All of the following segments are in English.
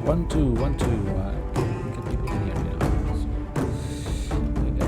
1 2 1 2. I think people can hear me now. So, we go.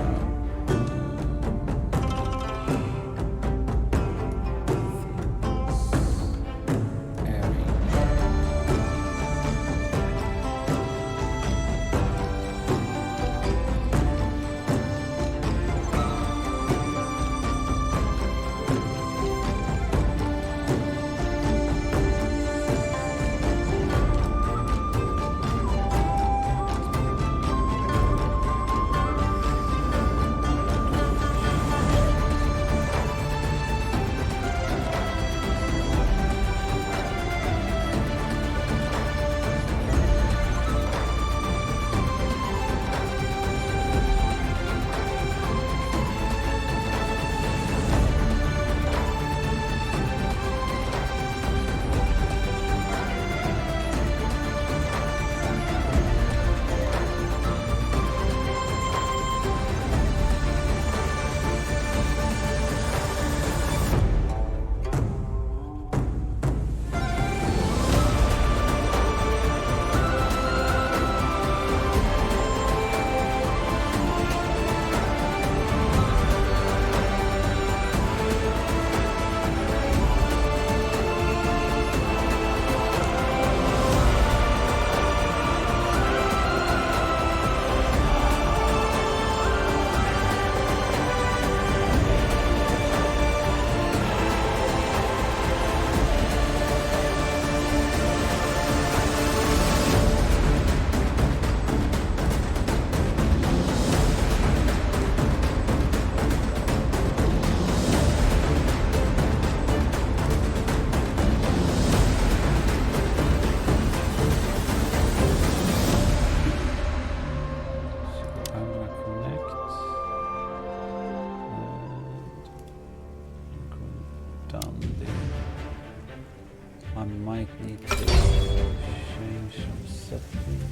I might need to change some settings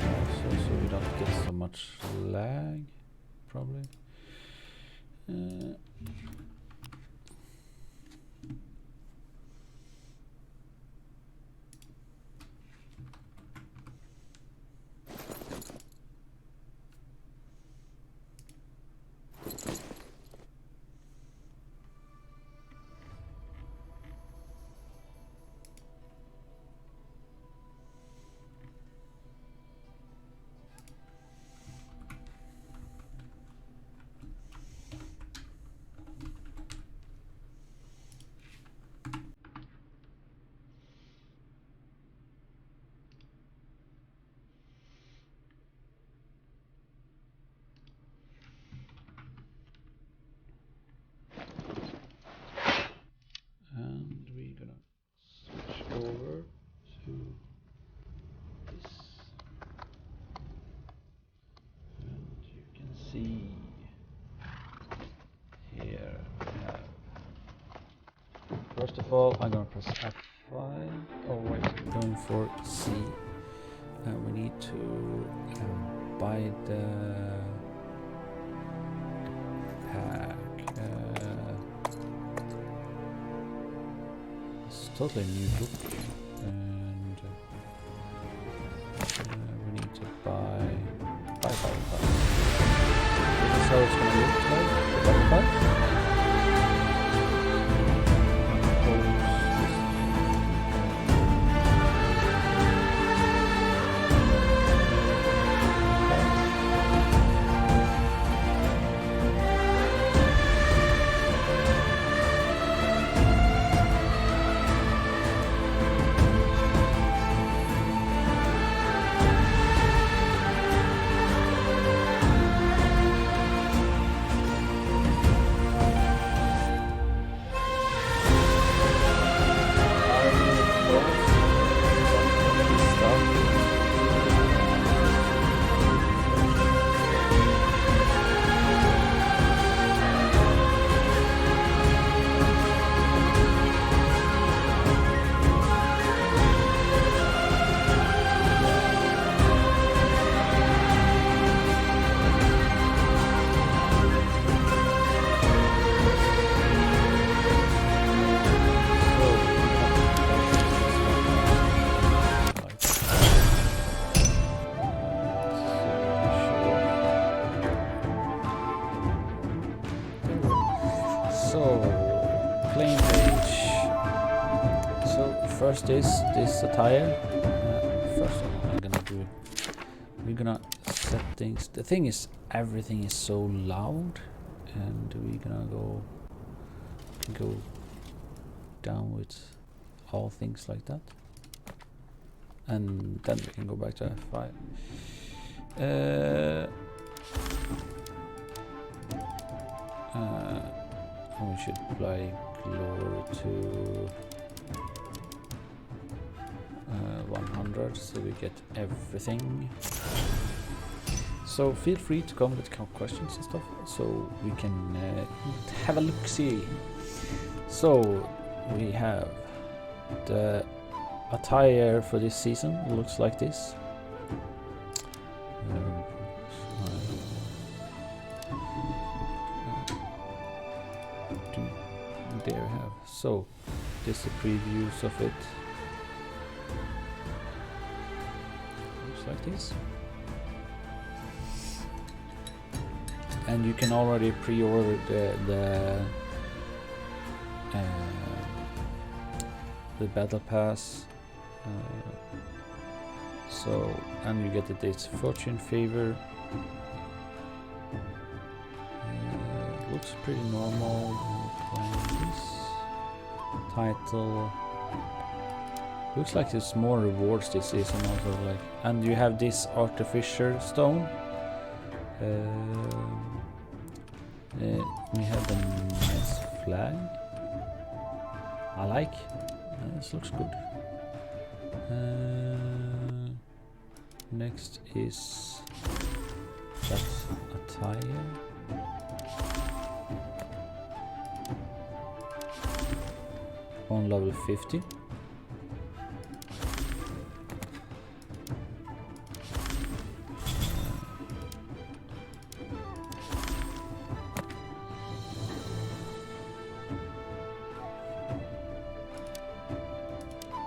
also, so we don't get so much lag, probably. And we're gonna switch over to this, and you can see here we have, first of all I'm gonna press F5, oh wait, we're going for C, and we need to buy the pack. It's totally new book, and we need to buy. This is how it's going to look like. Buy. first is this attire. First what I'm gonna do, we're gonna set things. The thing is, everything is so loud, and we're gonna go down with all things like that, and then we can go back to F5. We should apply glory to 100 so we get everything. So feel free to come with questions and stuff so we can have a look-see. So we have the attire for this season looks like this. There we have. So this is the previews of it. Looks like this. And you can already pre-order the battle pass. So, and you get this fortune favor. Looks pretty normal. This title looks like there's more rewards this season also, like, and you have this artificial stone. We have the nice flag. I like. This looks good. Next is that attire. On level 50.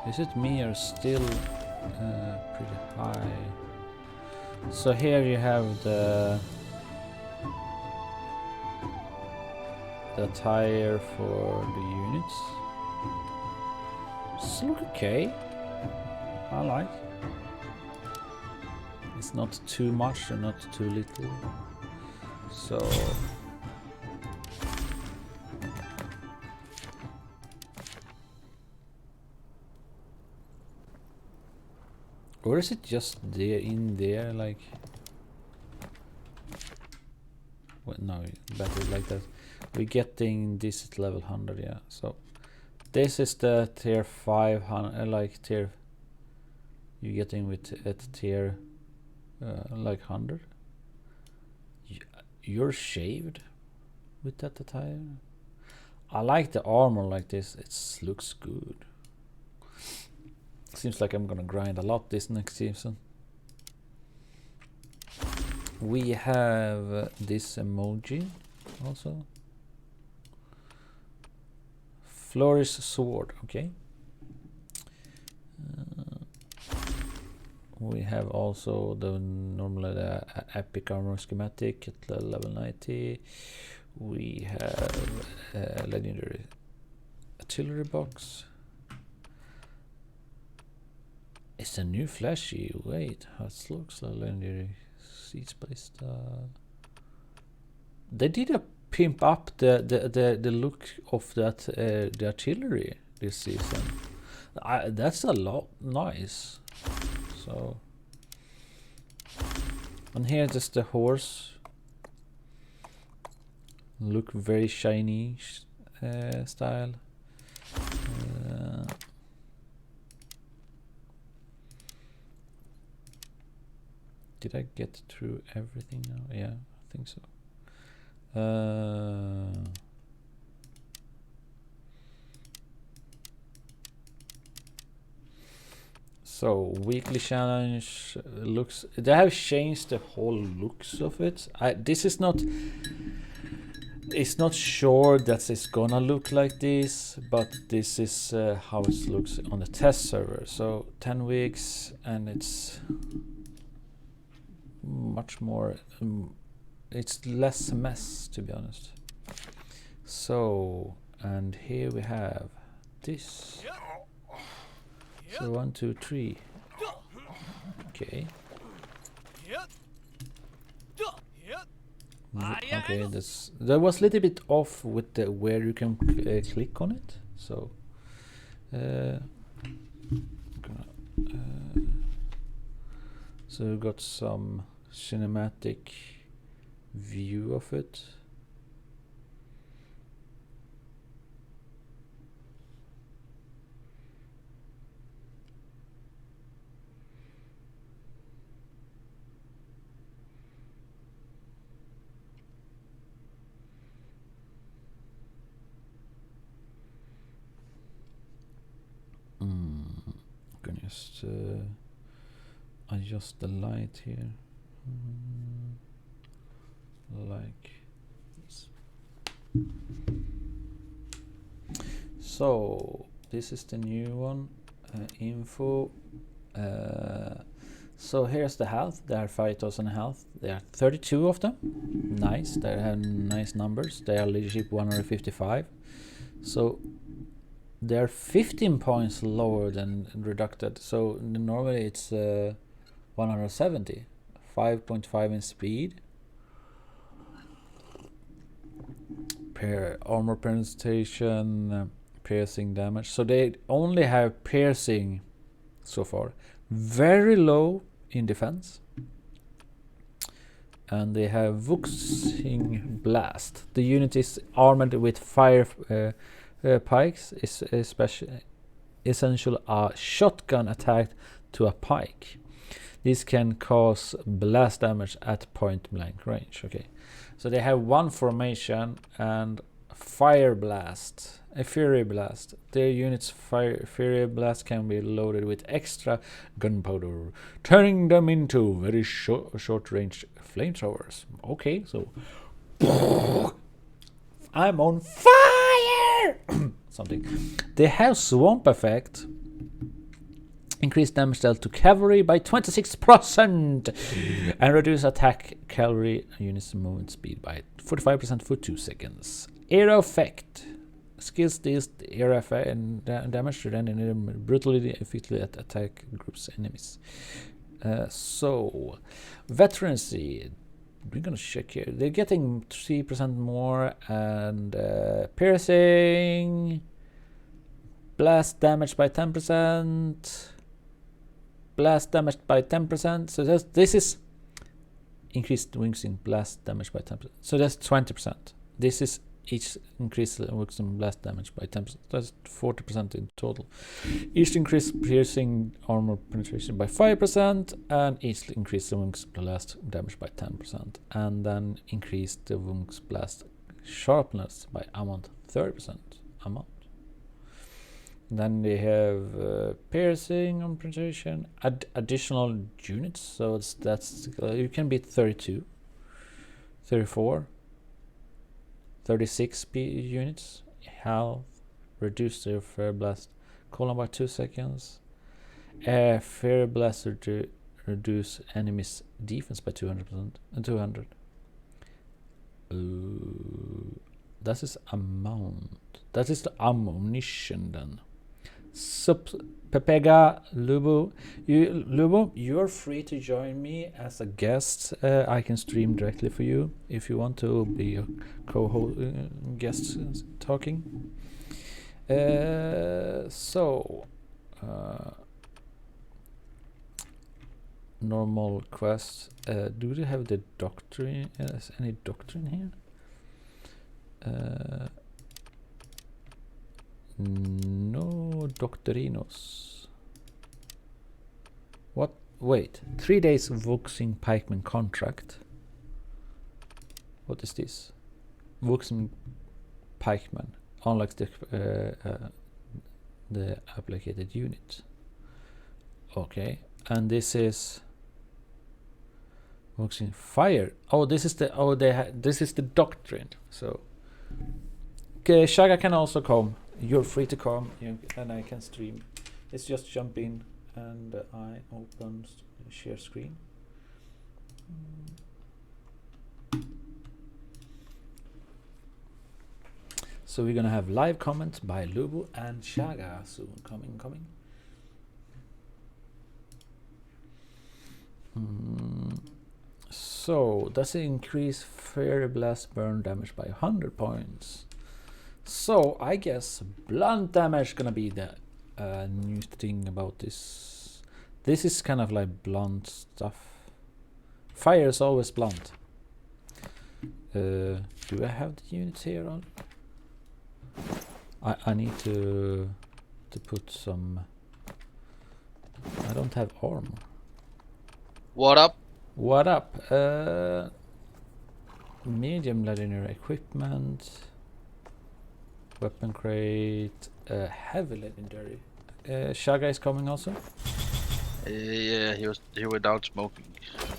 Is it me or still pretty high? So here you have the attire for the units. It's look okay. I like. It's not too much and not too little. So or is it just there in there like? Well, no, better like that. We're getting this at level 100, yeah. So this is the tier 500, like tier you're getting with at tier like 100. You're shaved with that attire. I like the armor like this. It looks good. Seems like I'm gonna grind a lot this next season. We have this emoji also. Flourish sword, okay. We have also the normally the epic armor schematic at level 90. We have a legendary artillery box. It's a new flashy. Wait, how it looks like legendary siege ballista. They did a pimp up the look of that the artillery this season. That's a lot nice. So, and here just the horse. Look very shiny style. Did I get through everything now? Yeah, I think so. So weekly challenge looks. They have changed the whole looks of it. This is not. It's not sure that it's gonna look like this, but this is how it looks on the test server. So 10 weeks, and it's much more. It's less mess, to be honest. So, and here we have this. So 1, 2, 3. Okay. Okay, that was a little bit off with the where you can click on it. So, so we got some cinematic view of it. Can just adjust the light here, like this. So this is the new one, info. So here's the health. There are 5,000 health. There are 32 of them. Nice. They have nice numbers. They are leadership 155. So they're 15 points lower than reducted. So normally it's 170. 5.5 in speed. Armor penetration, piercing damage. So they only have piercing so far. Very low in defense. And they have Vuxing Blast. The unit is armored with fire pikes, is essentially a shotgun attack to a pike. This can cause blast damage at point blank range. Okay, so they have one formation and fire blast, a fury blast. Their units fury blast can be loaded with extra gunpowder, turning them into very short range flamethrowers. Okay, so I'm on fire. Something. They have swamp effect. Increase damage dealt to cavalry by 26% and reduce attack cavalry units movement speed by 45% for 2 seconds. Air effect. Skills deals air effect and damage to then brutally effectively attack groups enemies. So veterancy. We're gonna check here. They're getting 3% more and piercing. Blast damage by 10%. Blast damage by 10%. So this is increased wings in blast damage by 10%. So that's 20%. This is each increase wings in blast damage by 10%. That's 40% in total. Each increase piercing armor penetration by 5%, and each increase the wings blast damage by 10%, and then increase the wings blast sharpness by amount 30% amount. Then they have piercing on penetration, additional units. So that's you can be 32, 34, 36 units. Health, reduce their fire blast cooldown by 2 seconds. Fire blast reduce enemies defense by 200% and 200. That is amount. That is the ammunition then. Pepega, Lubo, you're free to join me as a guest. I can stream directly for you if you want to be a co-host, guest talking. Normal quest. Do they have the doctrine? Is any doctrine here? No doctrinos. What? Wait. 3 days Vuxing Pikeman contract. What is this? Vuxing Pikeman unlocks the applicated unit. Okay, and this is Vuxing Fire. Oh, this is the this is the doctrine. So okay, Shaga can also come. You're free to come, and I can stream. Let's just jump in, and I open share screen. So we're gonna have live comments by Lubu and Shaga soon. Coming. So does it increase fairy blast burn damage by 100 points? So I guess blunt damage gonna be the new thing about this. This is kind of like blunt stuff. Fire is always blunt. Do I have the units here on? I need to put some. I don't have armor. What up? What up? Medium legendary equipment, weapon crate, heavy legendary. Shaga is coming also. Yeah, he went out smoking.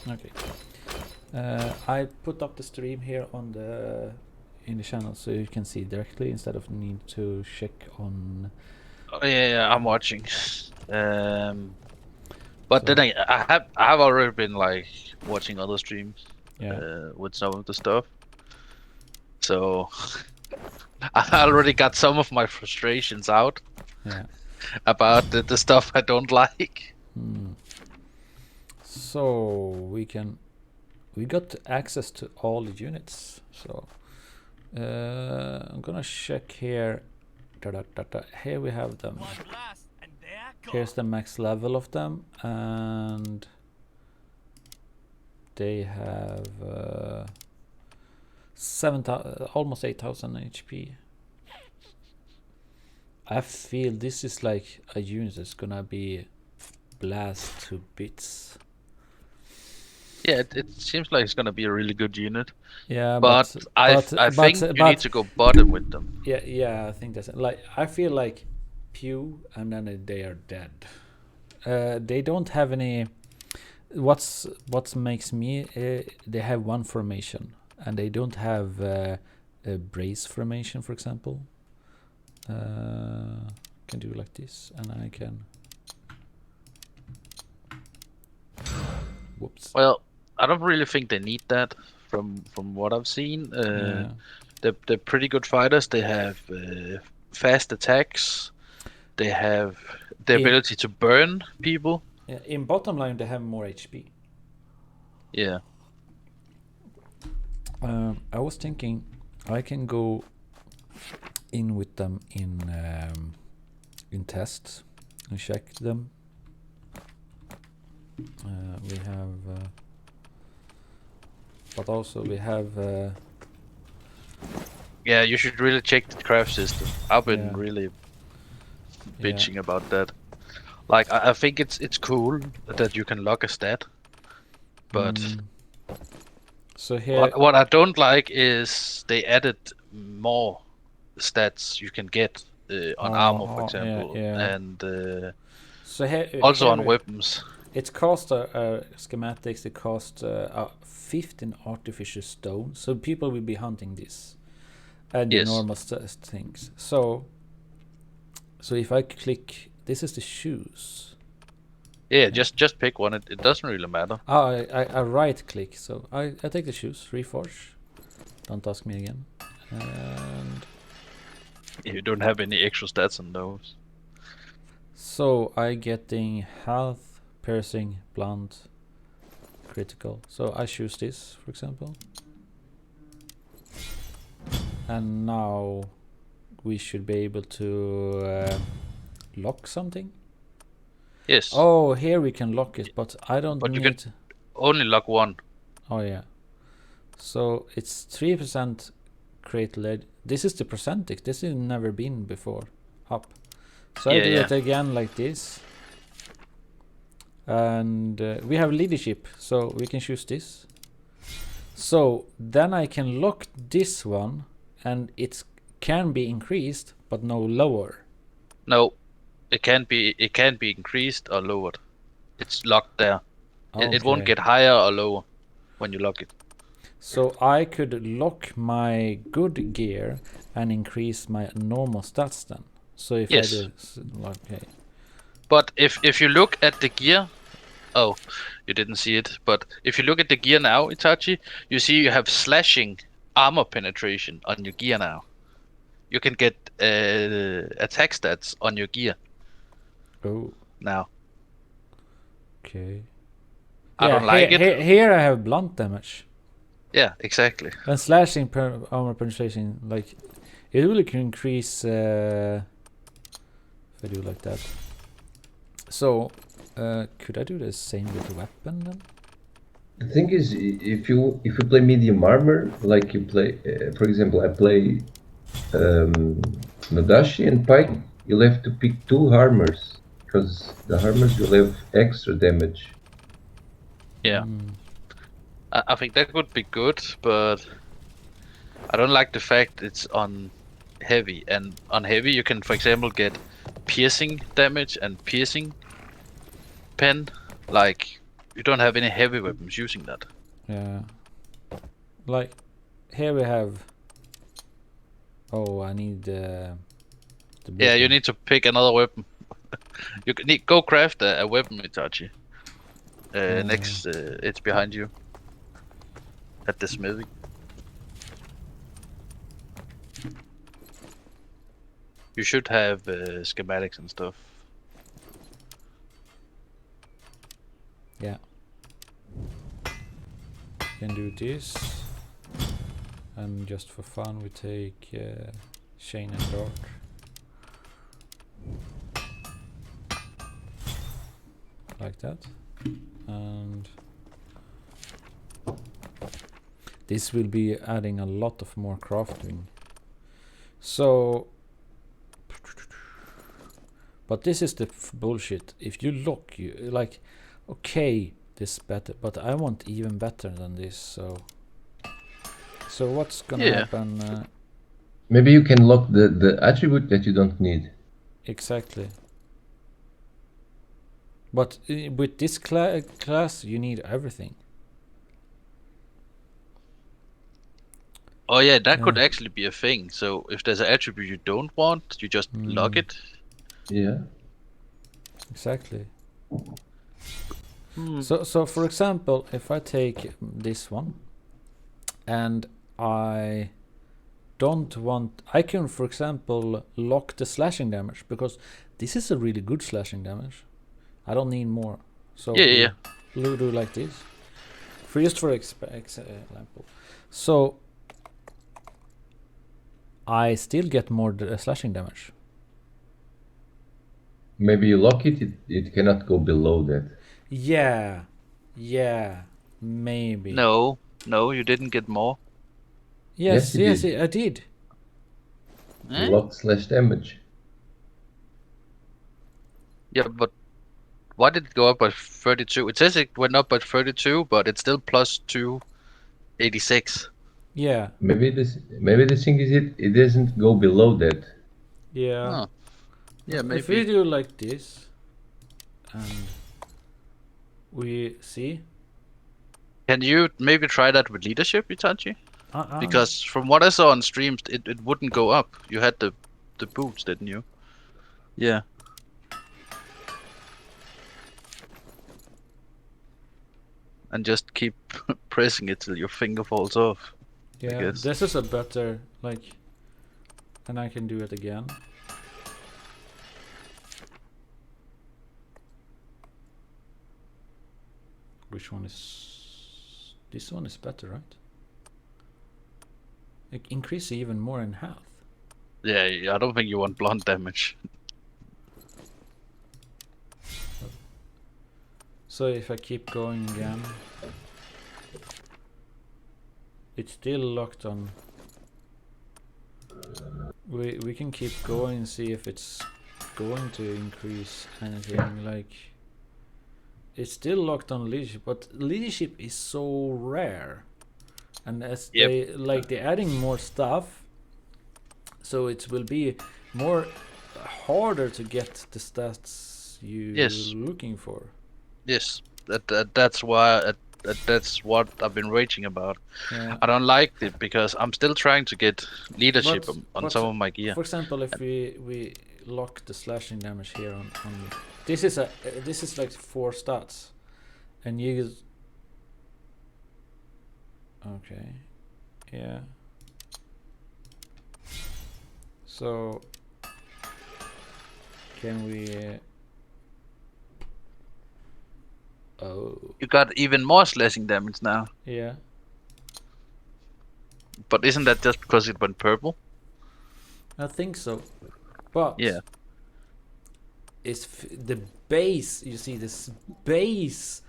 Okay. I put up the stream here on in the channel so you can see directly instead of need to check on. Oh, yeah, I'm watching. But So, then I have already been like watching other streams. yeah. With some of the stuff. So I already got some of my frustrations out. Yeah. About the stuff I don't like. So we got access to all the units. So I'm gonna check here. Here we have them. Here's the max level of them, and they have almost 8,000 HP. I feel this is like a unit that's gonna be blast to bits. Yeah, it seems like it's gonna be a really good unit. Yeah, but I think you need to go bottom with them. Yeah, I think that's like I feel like Pew, and then they are dead. They don't have any. What makes me? They have one formation, and they don't have a brace formation, for example. Can do like this, and I can. Whoops. Well, I don't really think they need that from what I've seen. Yeah. They're pretty good fighters. They have fast attacks. They have the ability to burn people. Yeah, in bottom line, they have more HP. Yeah. I was thinking I can go in with them in tests and check them. We have, but also we have. Yeah, you should really check the craft system. I've been really bitching about that. Like, I think it's cool that you can lock a stat, but so here, what I don't like is they added more stats you can get on armor, for example, and so here, also on weapons. It costs schematics. It costs 15 artificial stone, so people will be hunting this and the normal things. So if I click, this is the shoes. Yeah, just pick one. It doesn't really matter. Oh, I right click, so I take the shoes. Reforge. Don't ask me again. And you don't have any extra stats on those. So I getting health, piercing, blunt, critical. So I choose this, for example. And now we should be able to lock something. Yes. Oh, here we can lock it, but I don't need. You can only lock one. Oh yeah. So it's 3% create lead. This is the percentage. This has never been before. Up. So I do it again like this. And we have leadership, so we can choose this. So then I can lock this one, and it can be increased, but no lower. No, it can be increased or lowered. It's locked there. Okay. It won't get higher or lower when you lock it. So I could lock my good gear and increase my normal stats then. So if I do, okay. But if you look at the gear, oh, you didn't see it. But if you look at the gear now, Itachi, you see you have slashing armor penetration on your gear now. You can get attack stats on your gear. Oh. Now. Okay. I don't like it. Here I have blunt damage. Yeah, exactly. And slashing armor penetration, like, it really can increase if I do like that. So, could I do the same with the weapon then? The thing is, if you play medium armor, like you play, for example, I play Nagashi and Pike, you'll have to pick 2 armors, because the armors will have extra damage. Yeah. I think that would be good, but I don't like the fact it's on heavy. And on heavy, you can, for example, get piercing damage and piercing pen. Like, you don't have any heavy weapons using that. Yeah. Like, here we have... Oh, I need the Yeah, you weapon. need to pick another weapon. You can go craft a weapon, Itachi. Next, it's behind you. At the smithy. You should have schematics and stuff. Yeah. Can do this. And just for fun we take chain and dart. Like that. And this will be adding a lot of more crafting. So, but this is the bullshit. If you look, you like, okay, this is better, but I want even better than this. So what's gonna happen? Maybe you can lock the attribute that you don't need. Exactly. But with this class, you need everything. Oh yeah, that could actually be a thing. So if there's an attribute you don't want, you just lock it. Yeah. Exactly. So for example, if I take this one and I don't want, I can for example lock the slashing damage, because this is a really good slashing damage. I don't need more. So Yeah. do like this. For example. So I still get more slashing damage. Maybe you lock it, it cannot go below that. Yeah, maybe. No, you didn't get more. Yes, I did. Lock slash damage. Yeah, but why did it go up by 32? It says it went up by 32, but it's still plus 286. Yeah. Maybe the thing is it doesn't go below that. Yeah. Oh. Yeah, maybe. If we do like this, and we see. Can you maybe try that with leadership, Itachi? Because from what I saw on streams, it wouldn't go up. You had the boots, didn't you? Yeah. And just keep pressing it till your finger falls off. Yeah, this is a better, like, and I can do it again. Which one is... This one is better, right? It increases even more in health. Yeah, I don't think you want blunt damage. So if I keep going again, it's still locked on. We can keep going and see if it's going to increase anything. Like, it's still locked on leadership, but leadership is so rare, and as they're adding more stuff, so it will be more harder to get the stats you're looking for. Yes, that's why that's what I've been raging about. Yeah. I don't like it because I'm still trying to get leadership on some of my gear. For example, if we lock the slashing damage here on this is like 4 stats, and you use. Okay, yeah. So can we? Oh, You got even more slashing damage now. yeah. But isn't that just because it went purple? I think so. But Yeah. the base, you see, this base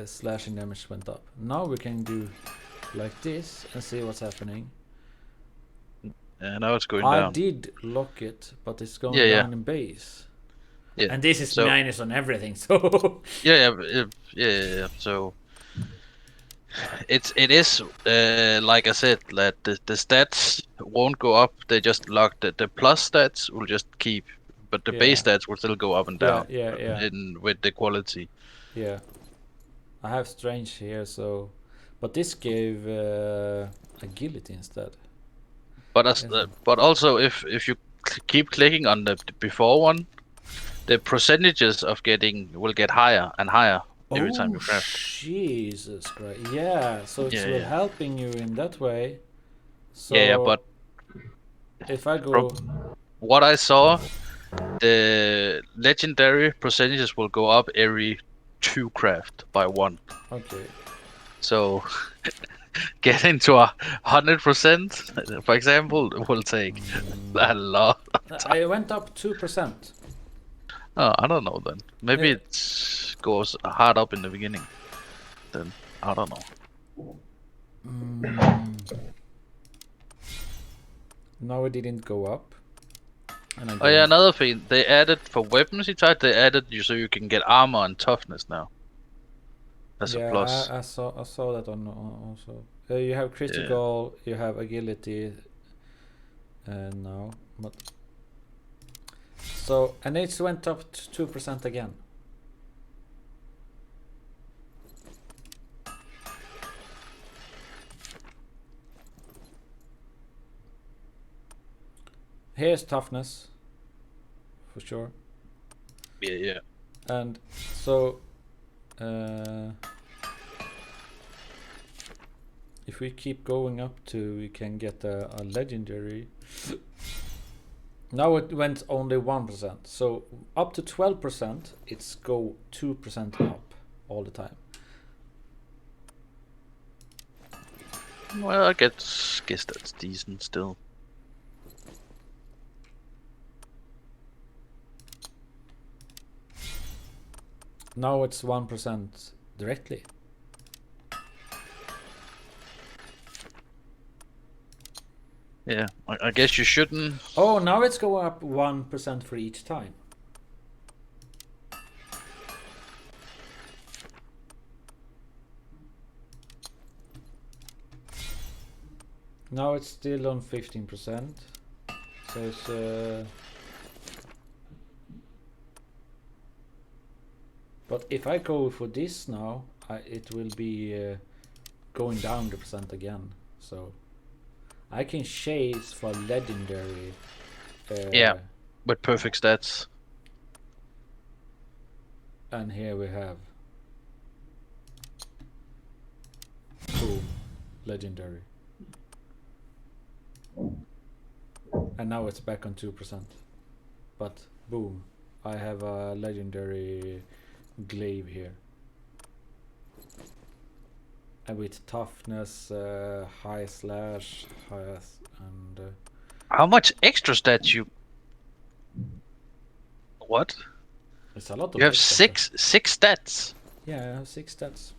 slashing damage went up. Now we can do like this and see what's happening. Yeah, now it's going I down. did lock it, but it's going Yeah, yeah. down in base. Yeah. And this is So- minus on everything, so Yeah. So it is like I said, that the stats won't go up. They just lock the plus stats will just keep, but the base Yeah. stats will still go up and Yeah, down. yeah. With the quality. Yeah. I have strange here, so but this gave agility instead. But as Yes. but also if you keep clicking on the before one, the percentages of getting will get higher and higher every time you craft. Jesus Christ. Yeah, so it's Yeah. helping you in that way. So Yeah, but if I from go what I saw, the legendary percentages will go up every 2 craft by 1. okay. So getting to 100%, for example, will take a lot. I went up 2%. Oh, I don't know then. Maybe Yeah. it goes hard up in the beginning. Then I don't know. No, it didn't go up. And I Oh yeah, another thing they added for weapons. They added you so you can get armor and toughness now. As a plus. I saw that on also. You have critical, you have agility now, but so and it went up to 2% again. Here's toughness for sure. Yeah. And so if we keep going up to, we can get a legendary. Now it went only 1%, so up to 12% it's go 2% up all the time. Well, I guess that's decent still. Now it's 1% directly. Yeah, I guess you shouldn't. Oh, now it's going up 1% for each time. Now it's still on 15%. So it's but if I go for this now, it will be going down the percent again. So I can chase for legendary. Yeah, with perfect stats. And here we have boom, legendary. And now it's back on 2%. But boom, I have a legendary glaive here. And with toughness, high slash, and How much extra stats you? What? it's a lot of. You have extra six stats. Yeah, I have 6 stats.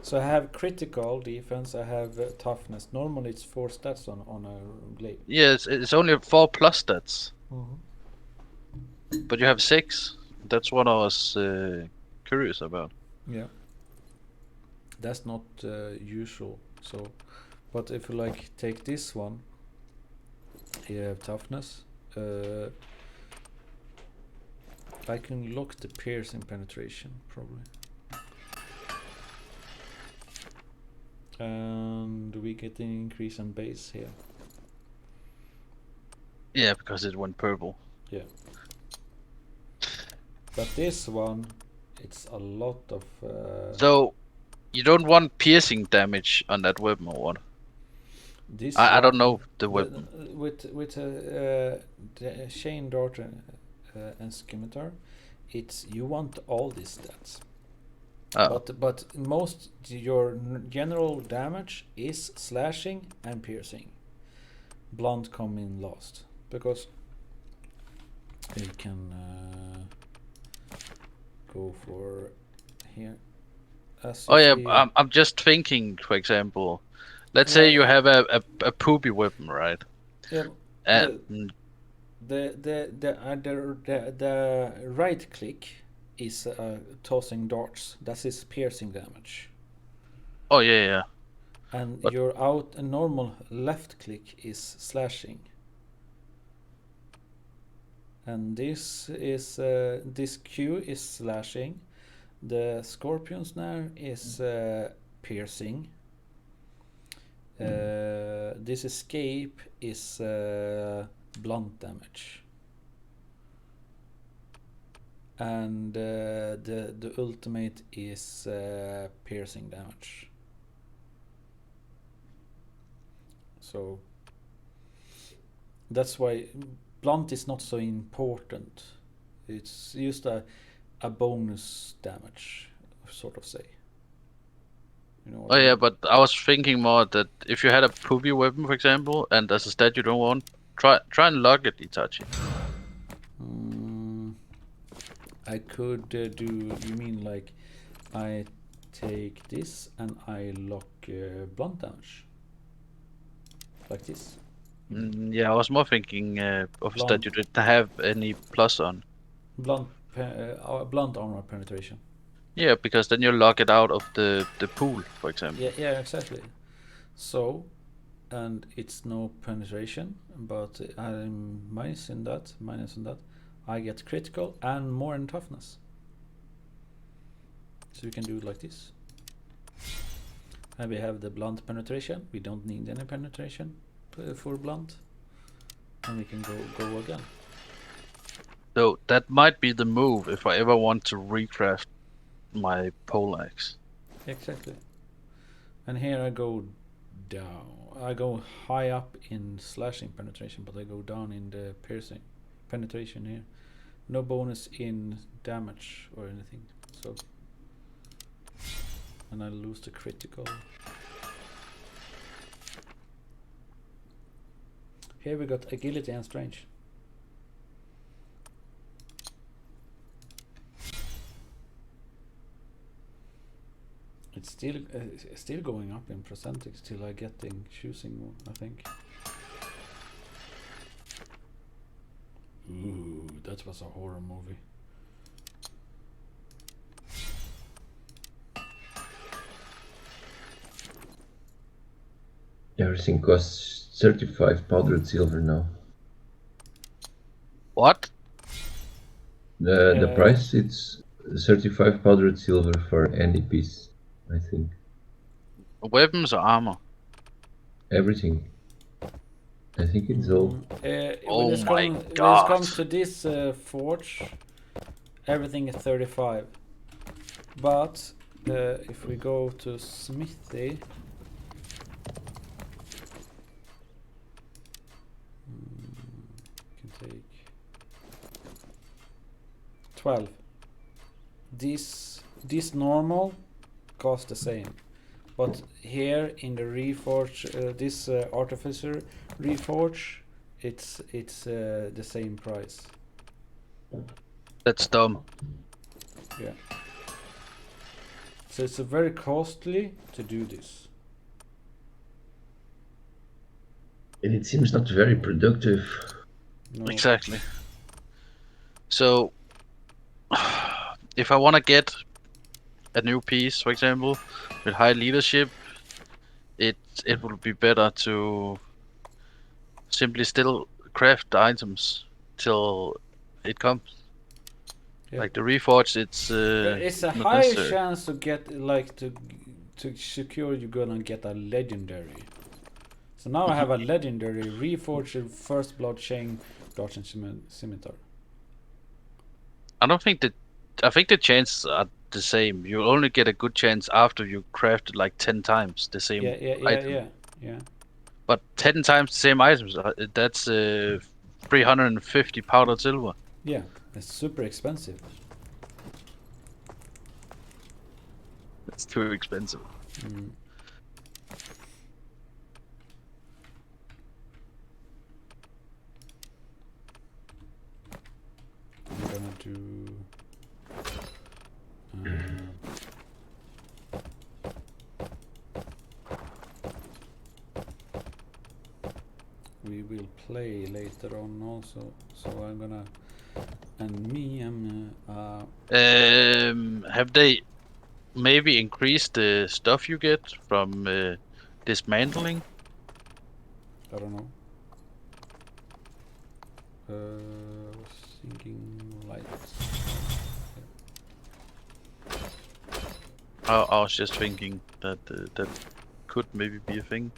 So I have critical defense. I have toughness. Normally it's 4 stats on a glaive. Yeah, it's only 4 plus stats. Mm-hmm. But you have 6. That's what I was curious about. Yeah, that's not usual. So, but if you like take this one, you have toughness. I can lock the piercing penetration probably, and we get an increase in base here. Yeah, because it went purple. Yeah. But this one, it's a lot of. So you don't want piercing damage on that weapon or what? This I don't one- know the weapon. With the chain dart and scimitar, it's you want all these stats. Oh. But most your general damage is slashing and piercing. Blunt come in last because we can go for here. As you Oh yeah, see, I'm just thinking. For example, let's say you have a poopy weapon, right? yeah, And the right click is tossing darts. That is piercing damage. oh yeah. And But your out a normal left click is slashing. And this Q is slashing. The scorpion snare is piercing. This escape is blunt damage. And the ultimate is piercing damage. So that's why blunt is not so important. It's just a bonus damage, sort of say. You know what oh I yeah, mean? but I was thinking more that if you had a poopy weapon, for example, and as a stat you don't want, try and lock it, Itachi. I could do. You mean like I take this and I lock blunt damage, like this? Yeah, I was more thinking of Blunt. that you didn't have any plus on. Blunt armor penetration. Yeah, because then you lock it out of the pool, for example. Yeah, exactly. So, and it's no penetration, but I'm minusing that. I get critical and more in toughness. So we can do it like this. And we have the blunt penetration. We don't need any penetration for blunt. And we can go again. So that might be the move if I ever want to recraft my pole axe. Exactly. And here I go down. I go high up in slashing penetration, but I go down in the piercing penetration here. No bonus in damage or anything. So, and I lose the critical. Here we got agility and strength. It's still going up in percentage till I get in choosing more, I think. Ooh, that was a horror movie. Everything costs 35 powdered silver now. What? The price, it's 35 powdered silver for any piece, I think. Weapons or armor? Everything. I think it's all. Oh when my it God. comes to this forge, everything is 35. But if we go to smithy, we can take 12. This normal costs the same, but here in the Reforge, this artificer Reforge, it's the same price. That's dumb. Yeah. So it's very costly to do this. And it seems not very productive. No. Exactly. So, if I want to get a new piece, for example, with high leadership, it would be better to simply still craft the items till it comes. Yeah. Like the Reforged, it's It's a not higher necessary. chance to get like to secure you're gonna get a legendary. So now I have a legendary Reforged First Blood Chain Dodge and Scimitar. I don't think that. I think the chances are the same. You only get a good chance after you crafted like 10 times the same item. Yeah. But 10 times the same items, that's 350 powdered silver. Yeah, it's super expensive. It's too expensive. Mm. I'm gonna do. We will play later on also, so I'm gonna. And me, Have they maybe increased the stuff you get from dismantling? I don't know. I was thinking lights. I was just thinking that that could maybe be a thing.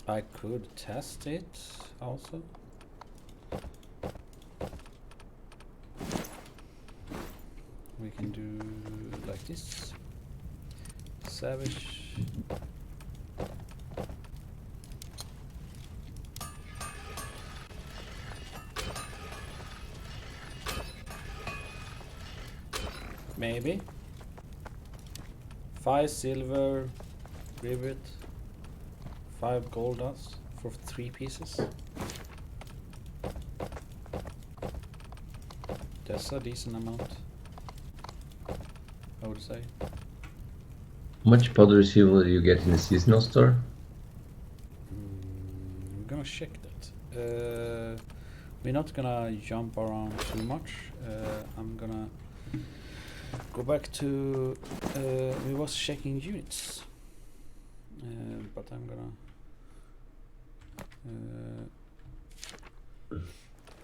I could test it also. We can do like this. Savage. Maybe. 5 silver rivet. 5 gold dust for 3 pieces. That's a decent amount, I would say. How much powder silver do you get in the seasonal store? I'm gonna check that. We're not gonna jump around too much. I'm gonna go back to. We was checking units, but I'm gonna.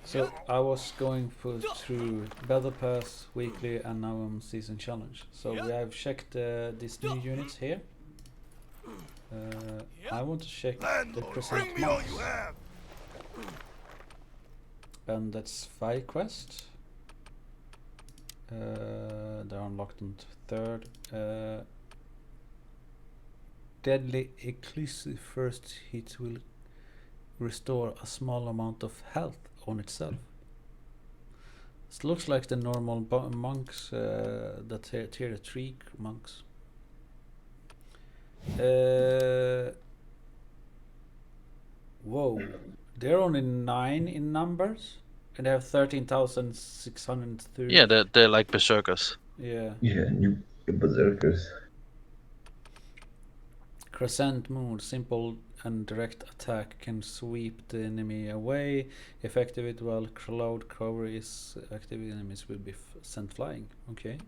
So I was going through Battle Pass weekly, and now I'm Season Challenge. So we have checked these new units here. I want to check the present months. And that's 5 quests. They're unlocked on 3rd. Deadly Eclipse first hit will restore a small amount of health on itself. It looks like the normal monks, the tier 3 monks. Whoa, they're only 9 in numbers, and they have 13,630. Yeah, they're like berserkers. Yeah. Yeah, new berserkers. Crescent Moon, simple and direct attack can sweep the enemy away. Effective while cloud cover is active, enemies will be sent flying. Okay.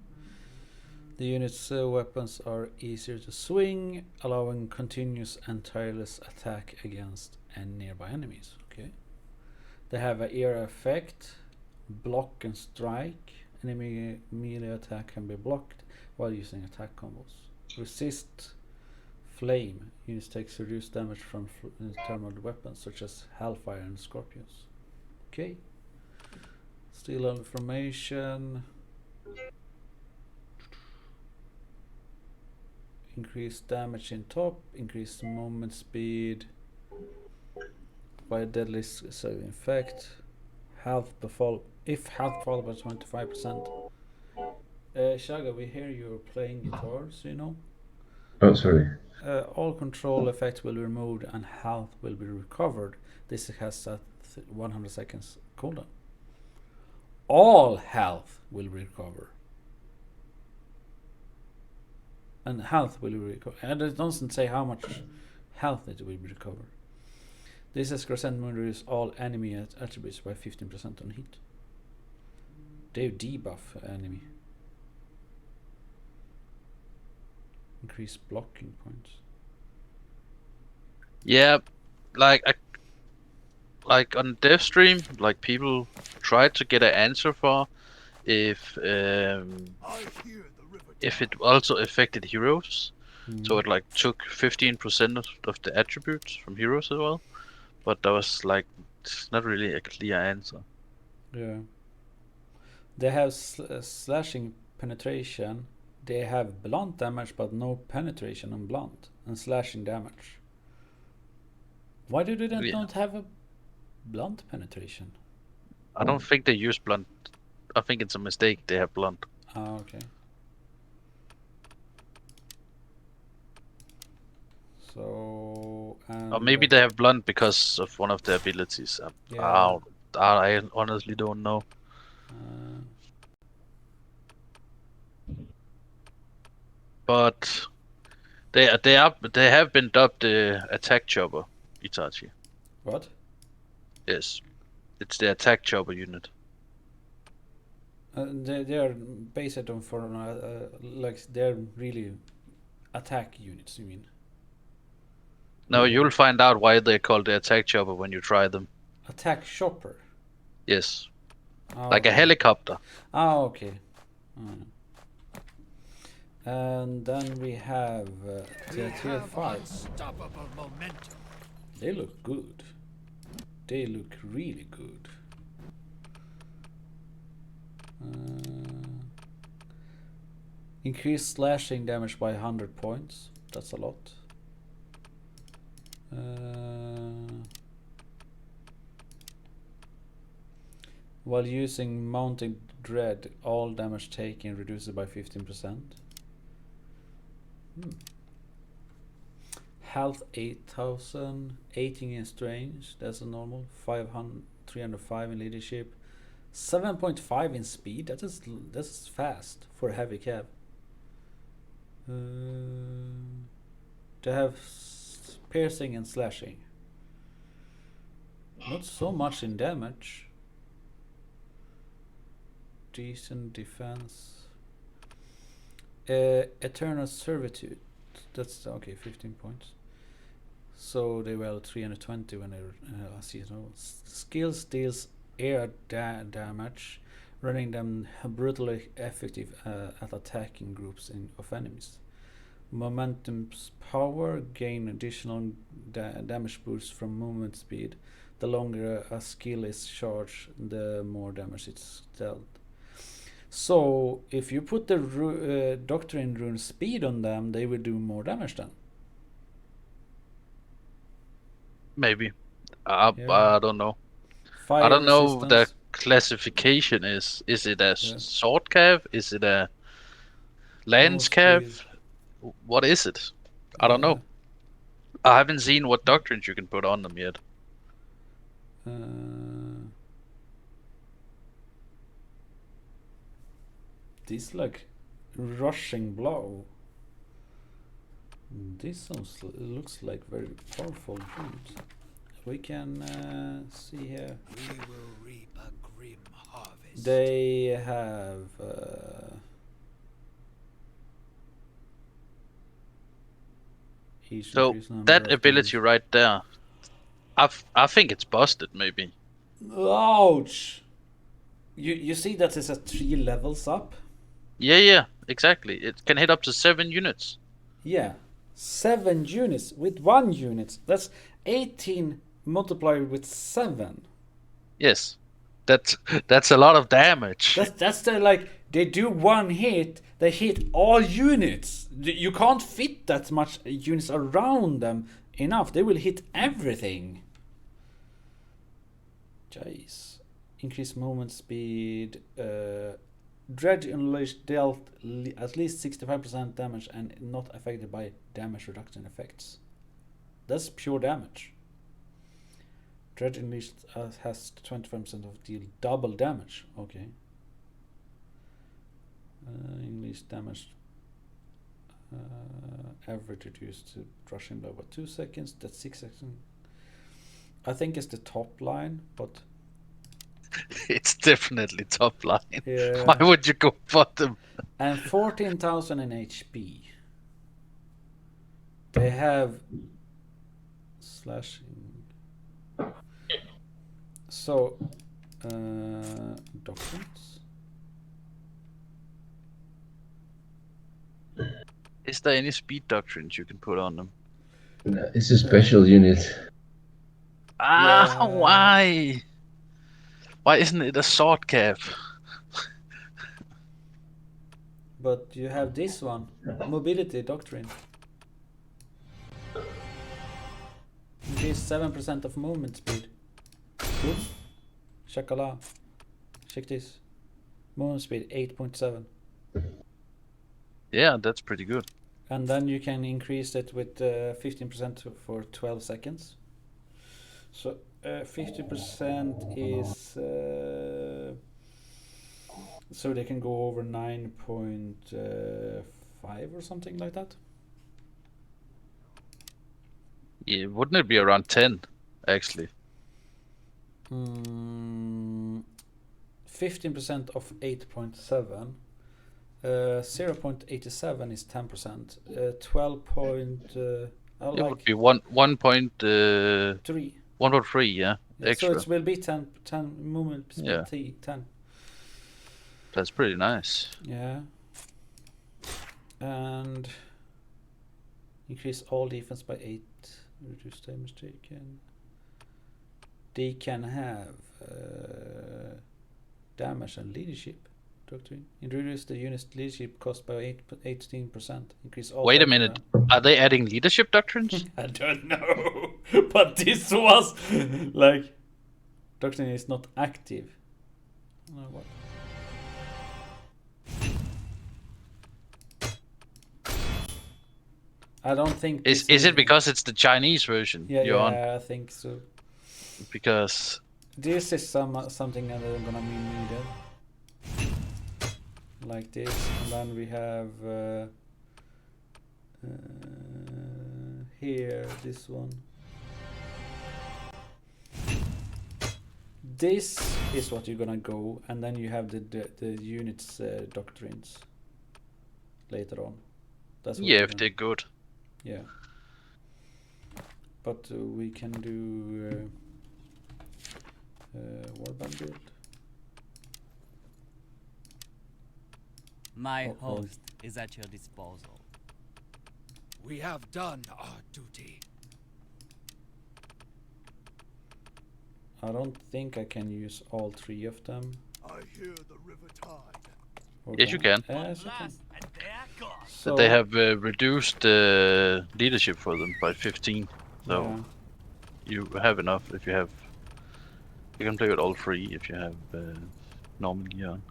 The unit's weapons are easier to swing, allowing continuous and tireless attack against nearby enemies. Okay. They have an era effect, block and strike. Enemy melee attack can be blocked while using attack combos. Resist flame. Units takes reduced damage from thermal weapons such as Hellfire and Scorpions. Okay. Steal information. Increase damage in top. Increase movement speed. By deadly effect. Health befall. If health fall by 25%. Shaga, we hear you're playing guitars, you know? Oh, sorry. All control effects will be removed and health will be recovered. This has a 100 seconds cooldown. All health will recover. And health will be recovered. And it doesn't say how much health it will be recovered. This is Crescent Moon reduces all enemy attributes by 15% on hit. They debuff enemy. Increase blocking points. Yeah, like on dev stream, like people tried to get an answer for if it also affected heroes. So it like took 15% of the attributes from heroes as well, but that was like it's not really a clear answer. Yeah. They have slashing penetration. They have blunt damage, but no penetration on blunt and slashing damage. Why do they not have a blunt penetration? I don't think they use blunt. I think it's a mistake. They have blunt. Ah, okay. So and Or maybe they have blunt because of one of their abilities. yeah. I honestly don't know. But they have been dubbed the attack chopper, Itachi. What? Yes, it's the attack chopper unit. They are based on for like they're really attack units. You mean? No, Yeah. you'll find out why they're called the attack chopper when you try them. Attack chopper. Yes, Oh, like a okay. helicopter. Oh, okay. And then we have tier 5. Unstoppable momentum. They look good. They look really good. Increase slashing damage by 100 points. That's a lot. While using mounting dread, all damage taken reduces by 15%. Health 8000, 18 in strange, that's a normal. 305 in leadership, 7.5 in speed. That's fast for a heavy cab. They have piercing and slashing. Not so much in damage. Decent defense. Eternal servitude. That's okay. 15 points. So they were 320 when they see it. Skills deals air damage, running them brutally effective at attacking groups of enemies. Momentum's power gain additional damage boost from movement speed. The longer a skill is charged, the more damage it's dealt. So if you put the Doctrine Rune speed on them, they will do more damage then. Maybe. Yeah. I don't know. Fire I don't know the resistance. classification is. Is it a Yeah. sword cav? Is it a lance Most cav? speed. What is it? I don't know. I haven't seen what doctrines you can put on them yet. This like rushing blow. This looks like very powerful unit. We can see here. We will reap a grim harvest. They have each So increased number that of ability damage. right there, I think it's busted. Maybe. Ouch! You see that it's at 3 levels up? Yeah, exactly. It can hit up to 7 units. Yeah. 7 units with 1 unit. That's 18 multiplied with 7. Yes, that's a lot of damage. That's the like they do 1 hit, they hit all units. You can't fit that much units around them enough. They will hit everything. Jeez. Increase movement speed. Dredge Unleashed dealt at least 65% damage and not affected by damage reduction effects. That's pure damage. Dredge Unleashed has 25% of deal double damage. Okay. Unleashed damage average reduced to rushing blow by 2 seconds. That's 6 seconds. I think it's the top line, but It's definitely top line. yeah. Why would you go bottom? And 14,000 in HP. They have slashing. So, doctrines. Is there any speed doctrines you can put on them? No, it's a special unit. Yeah. Why? Why isn't it a sword cap? But you have this one, mobility doctrine. Increase 7% of movement speed. Good. Shakala. Check this. Movement speed 8.7. Yeah, that's pretty good. And then you can increase it with 15% for 12 seconds. So 50% is so they can go over 9.5 or something like that. Yeah, wouldn't it be around 10 actually? 15% of 8.7. 0.87 is 10%. 12 point. It would be 1.3. 1.3, yeah. Yeah, Extra. so it will be 10 movement speed. Yeah. 10. That's pretty nice. Yeah. And increase all defense by 8. Reduce damage taken. They can have damage and leadership doctrine. Introduce the unit's leadership cost by 18%. Increase all. Wait a minute. Are they adding leadership doctrines? I don't know. But this was like doctrine is not active. What? I don't think. Is it because it's the Chinese version? Yeah, you're on? I think so. Because this is something that I'm gonna be needed. Like this, and then we have here this one. This is what you're gonna go, and then you have the units doctrines later on. That's what yeah, if they're good. Yeah. But we can do warband build. My host is at your disposal. We have done our duty. I don't think I can use all 3 of them. I hear the river tide. Or Yes, you can. Yes, you can. But they have reduced leadership for them by 15. So yeah. you have enough if you have. You can play with all 3 if you have normal gear on.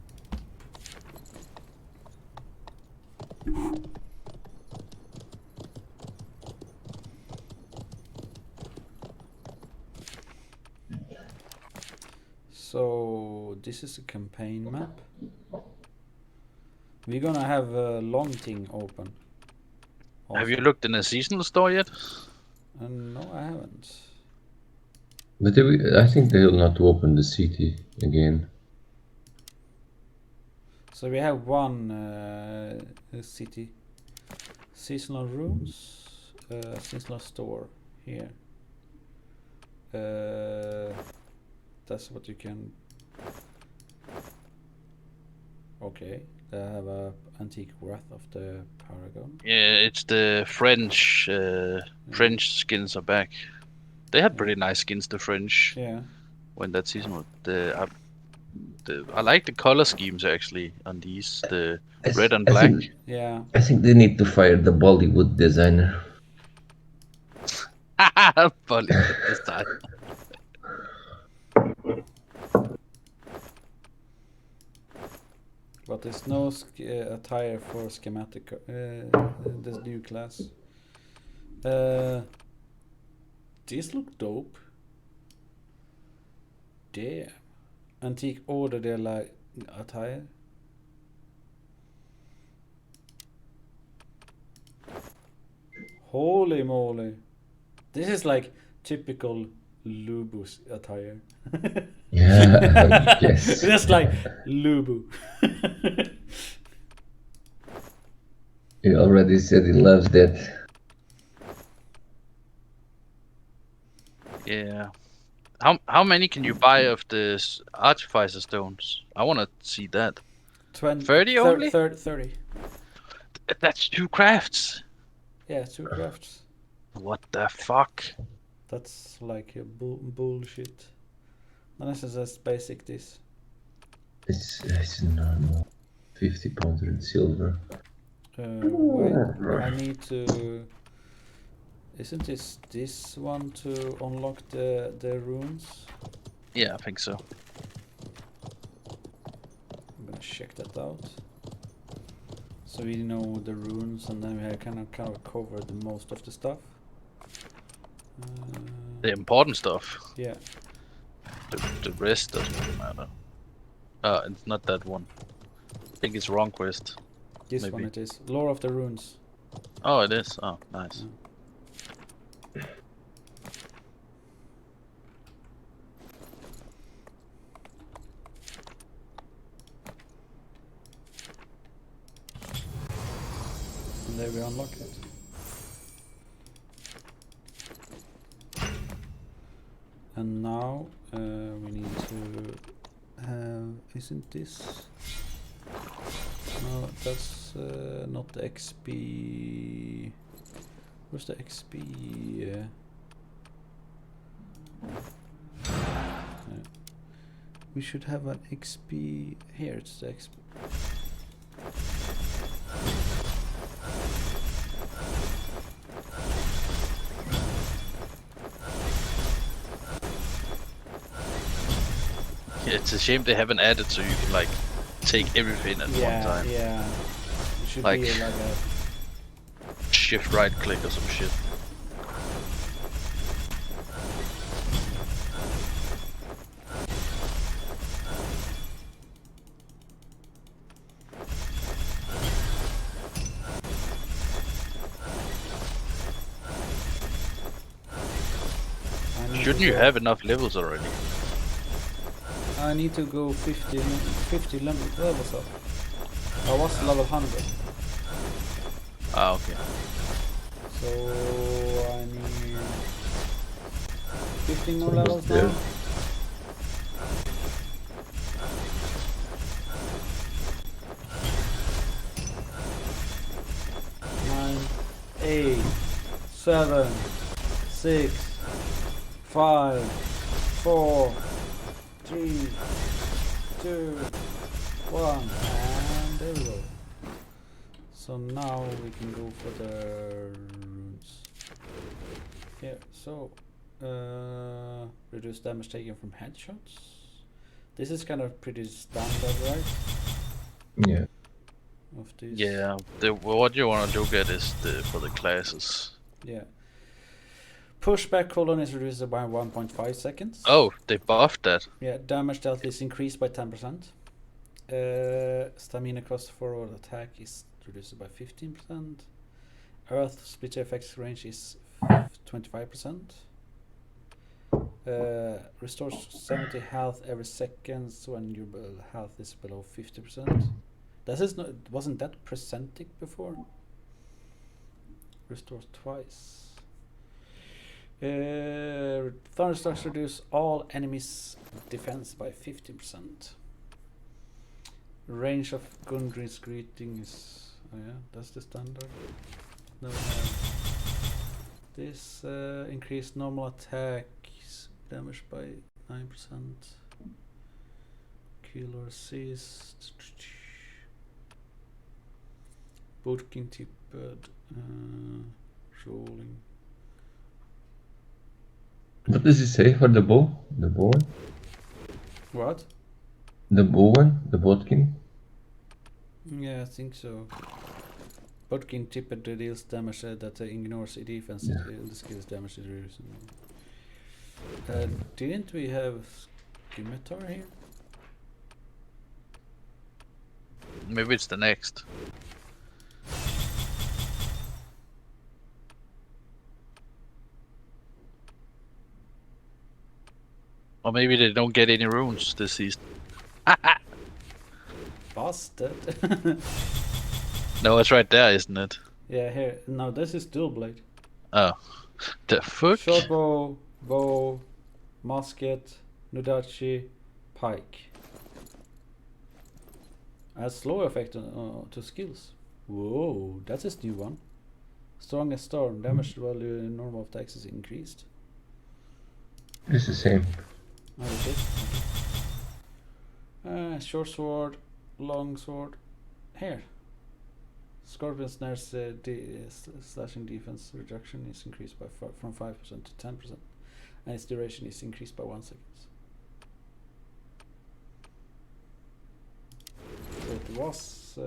So this is a campaign map. We're gonna have a long thing open. Also. Have you looked in a seasonal store yet? No, I haven't. But I think they will not open the city again. So we have one city. Seasonal rooms. Seasonal store here. That's what you can. Okay, they have a antique wrath of the Paragon. Yeah, it's the French. French skins are back. They had pretty nice skins, the French. Yeah. When that season was I like the color schemes actually on these. The red and black. Yeah. I think they need to fire the Bollywood designer. Bollywood design. But there's no attire for schematic. This new class. These look dope. Damn. Antique order, they're like attire. Holy moly. This is like typical Lubu's attire. Yeah, yes. Just like Lubu. He already said he loves that. Yeah. How many can you buy of the artificer stones? I want to see that. 30 only? 30. That's 2 crafts. Yeah, 2 crafts. What the fuck? That's like a bullshit. Unless it's just basic this. It's normal. 50 pounder in silver. Wait, I need to. Isn't this one to unlock the runes? Yeah, I think so. I'm gonna check that out. So we know the runes, and then we have kind of covered the most of the stuff. The important stuff. Yeah. The rest doesn't really matter. It's not that one. I think it's wrong quest. This Maybe. one it is. Lore of the Runes. Oh, it is. Oh, nice. And there we unlock it. And now we need to have... Isn't this... No, that's not the XP... Where's the XP? We should have an XP... Here, it's the XP... Yeah, it's a shame they haven't added so you can like take everything at one time. Yeah, it should Like- be like a... Shift right click or some shit. I need Shouldn't to you go- have enough levels already? I need to go 50 levels up. I was level 100, Ah, okay. so I need 15 more Almost levels there. now. Nine, 8, 7, 6, 5, 4, 3, 2, 1, and there we go. So now we can go for the runes. Here, so reduce damage taken from headshots. This is kind of pretty standard, right? Yeah. Of these. Yeah, what you want to look at is for the classes. Yeah. Pushback cooldown is reduced by 1.5 seconds. Oh, they buffed that. Yeah, damage dealt is increased by 10%. Stamina cost for attack is reduced by 15%. Earth split effects range is 25%. Restores 70 health every second when your health is below 50%. That is not, wasn't that percentic before? Restores twice. Thunderstrucks reduce all enemies' defense by 50%. Range of Gundry's greeting is... Oh yeah, that's the standard. Then we have this increased normal attack damage by 9%. Kill or assist. Burking tipped. Rolling. What does it say for the bow? The bow one? What? The bow one? The Bodkin? Yeah, I think so. Burking tipped deals damage that ignores a defense. Yeah. The skill's damage is reduced. Didn't we have Scimitar here? Maybe it's the next. Or maybe they don't get any runes this season. Busted. No, it's right there, isn't it? Yeah, here. No, this is dual blade. Oh. The fuck? Short bow, musket, nudachi, pike. Adds slow effect to skills. Whoa, that's a new one. Strongest storm, damage value in normal attacks is increased. It's the same. Oh, is it? Short sword, long sword. Here. Scorpion snares slashing defense reduction is increased by from 5% to 10%, and its duration is increased by 1 second. So it was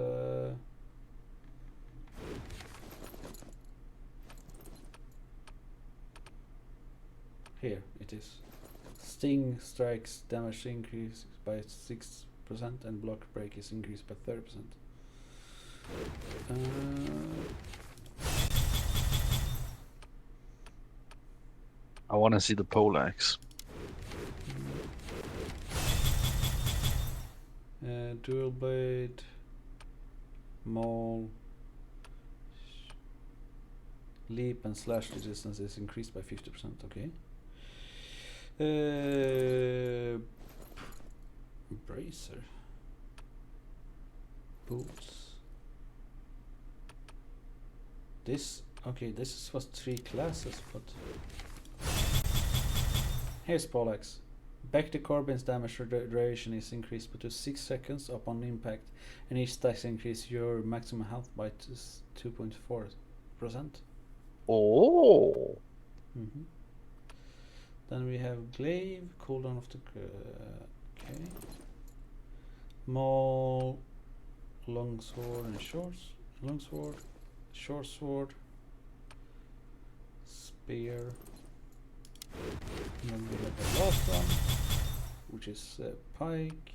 this. Sting strikes damage increase by 6% and block break is increased by 30%. I want to see the poleaxe. Dual blade, maul, leap and slash resistance is increased by 50%. Okay. Bracer, boots. This was 3 classes, but here's poleaxe. Back to Corbin's damage duration is increased to 6 seconds upon impact, and each stacks increase your maximum health by 2.4%. Oh. Then we have glaive, cooldown of the okay. Maul, longsword and longsword, short sword, spear. And then we have the last one, which is pike,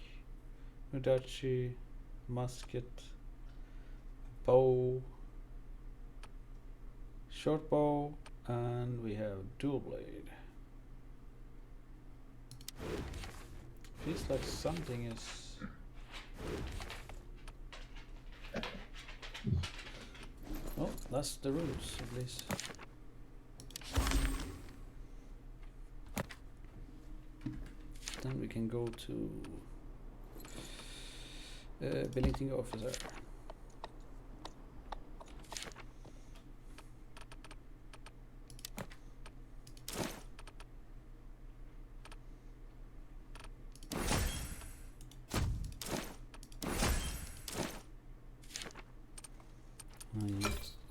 mudachi, musket, bow, short bow, and we have dual blade. Feels like something is. Oh, that's the rules at least. Then we can go to billeting officer.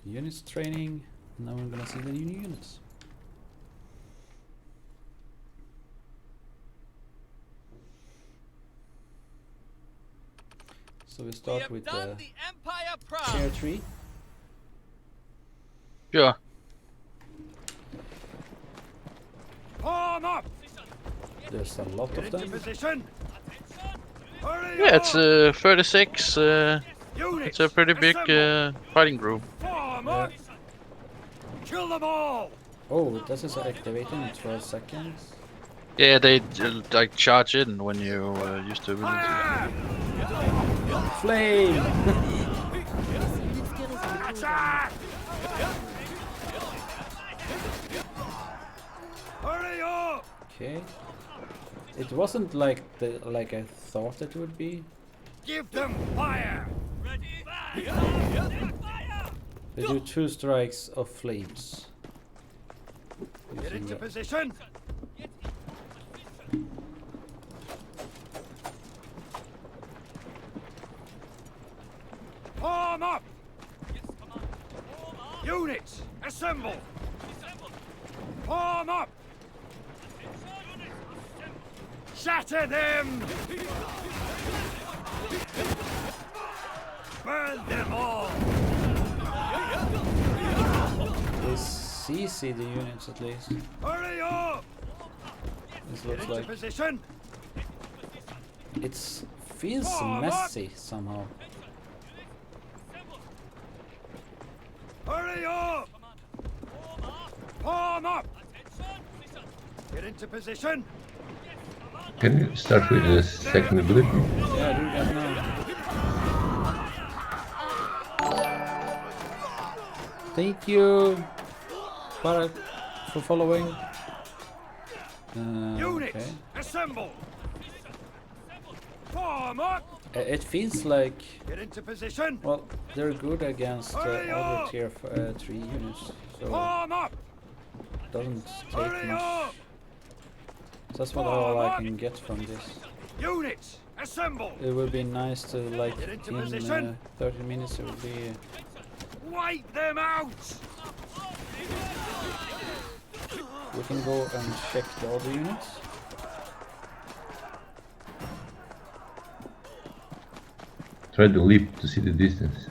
Units training. Now we're gonna see the new units. So we start with the tier 3. Sure. Form up! There's a lot of Into them. position! Hurry Yeah, it's up! 36. It's a pretty big fighting group. Form up! Kill them all! Oh, this is activating in 12 seconds. Yeah, they like charge in when you use the ability. Fire! Flame! Attack! Hurry up! Okay. It wasn't like I thought it would be. Give them fire! They do 2 strikes of flames. Get into position! Form up! Units, assemble! Form up! Shatter them! Burn them all! They CC the units at least. Hurry up! This looks Into like position! it feels messy somehow. Hurry up! Form up! Get into position! Can you start with the second ability? Yeah, do that now. Thank you, Barak, for following. Units, Okay. assemble! Form up! It feels like, Get into position! well, they're good against Hurry other up! tier 3 units, so Form up! it doesn't Hurry take much. up! So that's what all I can get from this. Units, assemble! It would be nice to, like, Get into in position. 30 minutes it would be... Wipe them out! We can go and check the other units. Try to leap to see the distance.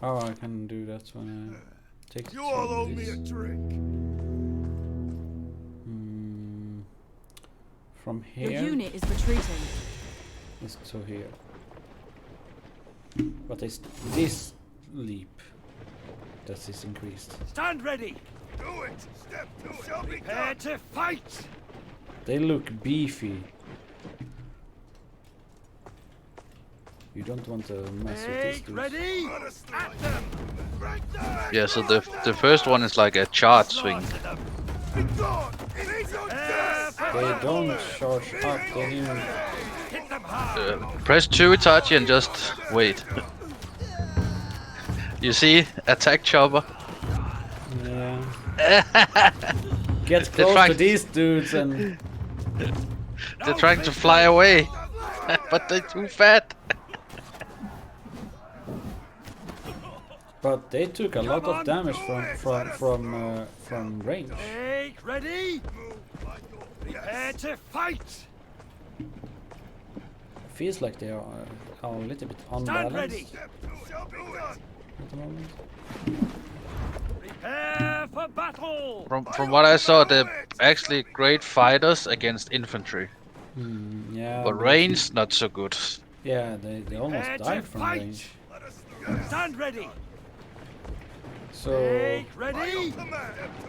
Oh, I can do that when I take the You all owe me a this. drink. from Your here unit is retreating. is to here. But it's this leap that is increased. Stand ready. Do it. Step to it. Shall be prepare to fight. They look beefy. You don't want to mess with these Take dudes. ready. At them. Break them. Yeah, so the first one is like a charge swing. Slaughter them. Be gone. Prepare for They battle. don't charge up, they do. Hit them hard. Press 2 Itachi and just wait. You see? Attack chopper. Yeah. Get close to trying- these dudes and They're trying to fly away. But they're too fat. but they took a lot of damage from range. Take ready. Prepare to fight. Feels like they are a little bit Stand unbalanced ready. at the moment. Prepare for battle. From what I saw, they're actually great fighters against infantry. Yeah. But range, not so good. Yeah, they almost Prepare to died from fight. range. Stand ready. So, Take ready.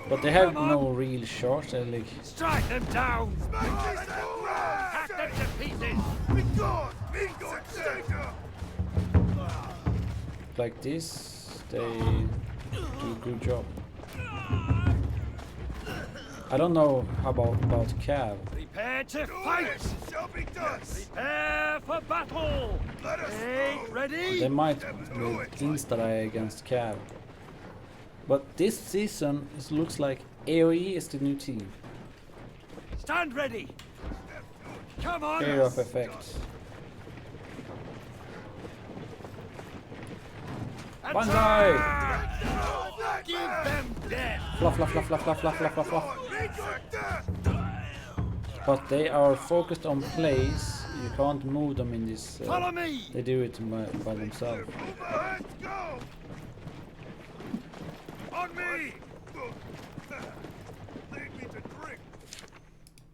but they have no real shots. They're like, Strike them down. Hack them to pieces. like this. They do a good job. I don't know about Cav. Prepare to fight. Prepare for battle. Take ready. They might insta against Cav. But this season it looks like AoE is the new team. Stand ready. Come on. Area of effect. Banzai! Attack! Give them death. Fluff, fluff, fluff, fluff, fluff, fluff, fluff, fluff, fluff. But they are focused on plays. You can't move them in this. Follow me. They do it by themselves. Go. On me. Lead me to drink.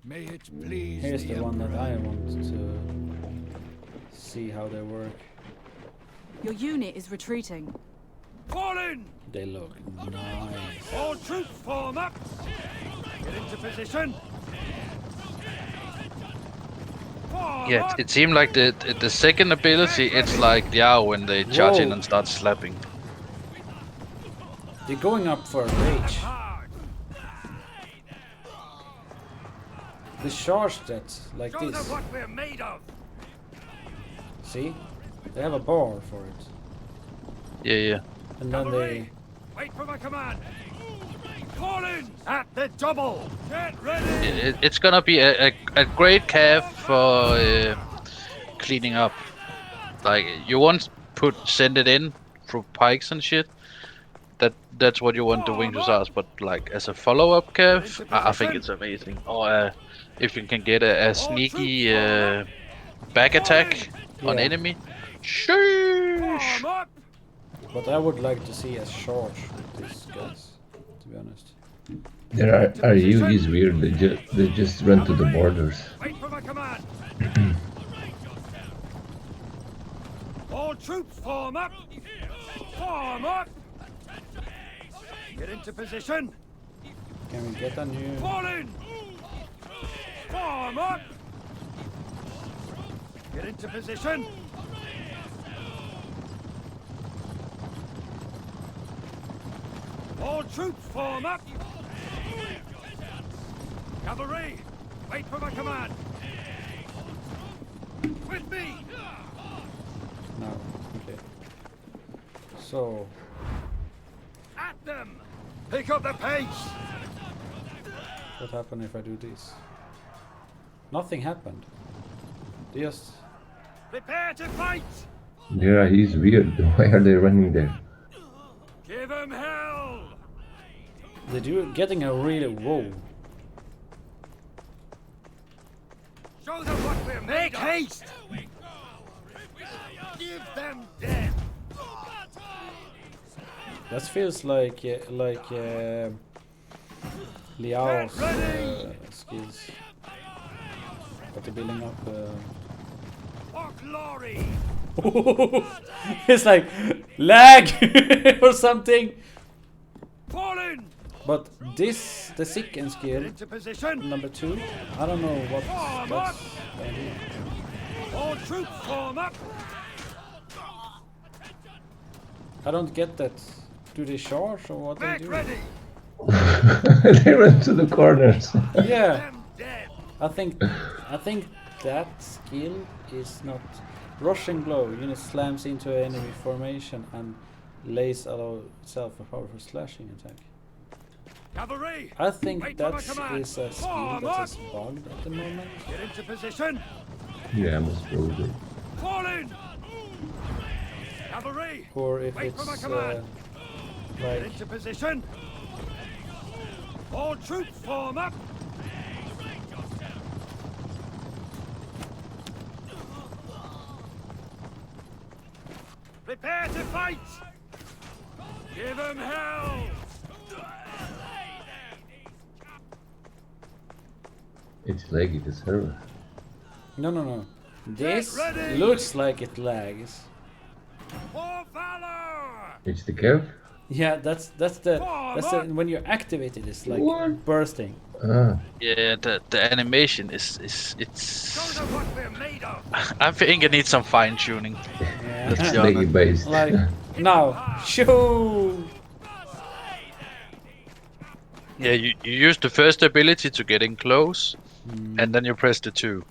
May it please Here's the one that I want to see how they work. Your unit is retreating. Fall in. They look nice. All troops form up. Get into position. Form Yeah, up. it seemed like the second ability, it's like Liao when they charge in Whoa. and start slapping. They're going up for rage. Hard. They charge that like Show them this. what we're made of. See? They have a bar for it. Yeah, yeah. And then Cavalry, wait for my command. Fall in at the double. Get ready. It's gonna be a great cav for cleaning up. Like you won't send it in through pikes and shit. That's what you want the winged hussars, but like as a follow-up cav, I think it's amazing. Or if you can get a sneaky back attack on Yeah. enemy. Sheesh. Form up. But I would like to see a charge with these guys, to be honest. Their RU is weird. They just run to the borders. Wait for my command. All troops form up. Form up. Get into position. Can we get a new... Fall in. Form up. Get into position. All troops form up. Cavalry, wait for my command. With me. No, okay. So, At them. Pick up the pace. what happened if I do this? Nothing happened. They just... Prepare to fight. Their RU is weird. Why are they running there? Give them hell. They're getting a really... Whoa. Show them what we're made of. Make haste. Give them death. That feels like Liao's skills. started building up. For glory! It's like lag or something. Fall in! But this, the second Get skill, into position! number 2, I don't know what that's gonna do. All troops form up! I don't get that. Do they charge or what they Make do? ready! They run to the corners. Yeah, Them dead! I think that skill is not rushing blow. Unit slams into enemy formation and lays allow itself a powerful slashing attack. Cavalry! I think Wait for my that command. is a skill Form that up. is bugged at the moment. Get into position! Yeah, most probably. Fall in! Cavalry! Or if Wait for my it's command. Get like into position! All troops form up! Prepare to fight! Give them hell! It's laggy, the server. no. This ready. looks like it lags. For valor! It's the Kev? Yeah, that's the when you activate it, it's like What? bursting. Ah, Yeah, the animation is Show it's. them what we're made of! I think it needs some fine tuning. Yeah. Let's it's be laggy honest. based. Like now, shoo! Yeah, you use the first ability to get in close, and then you press the 2.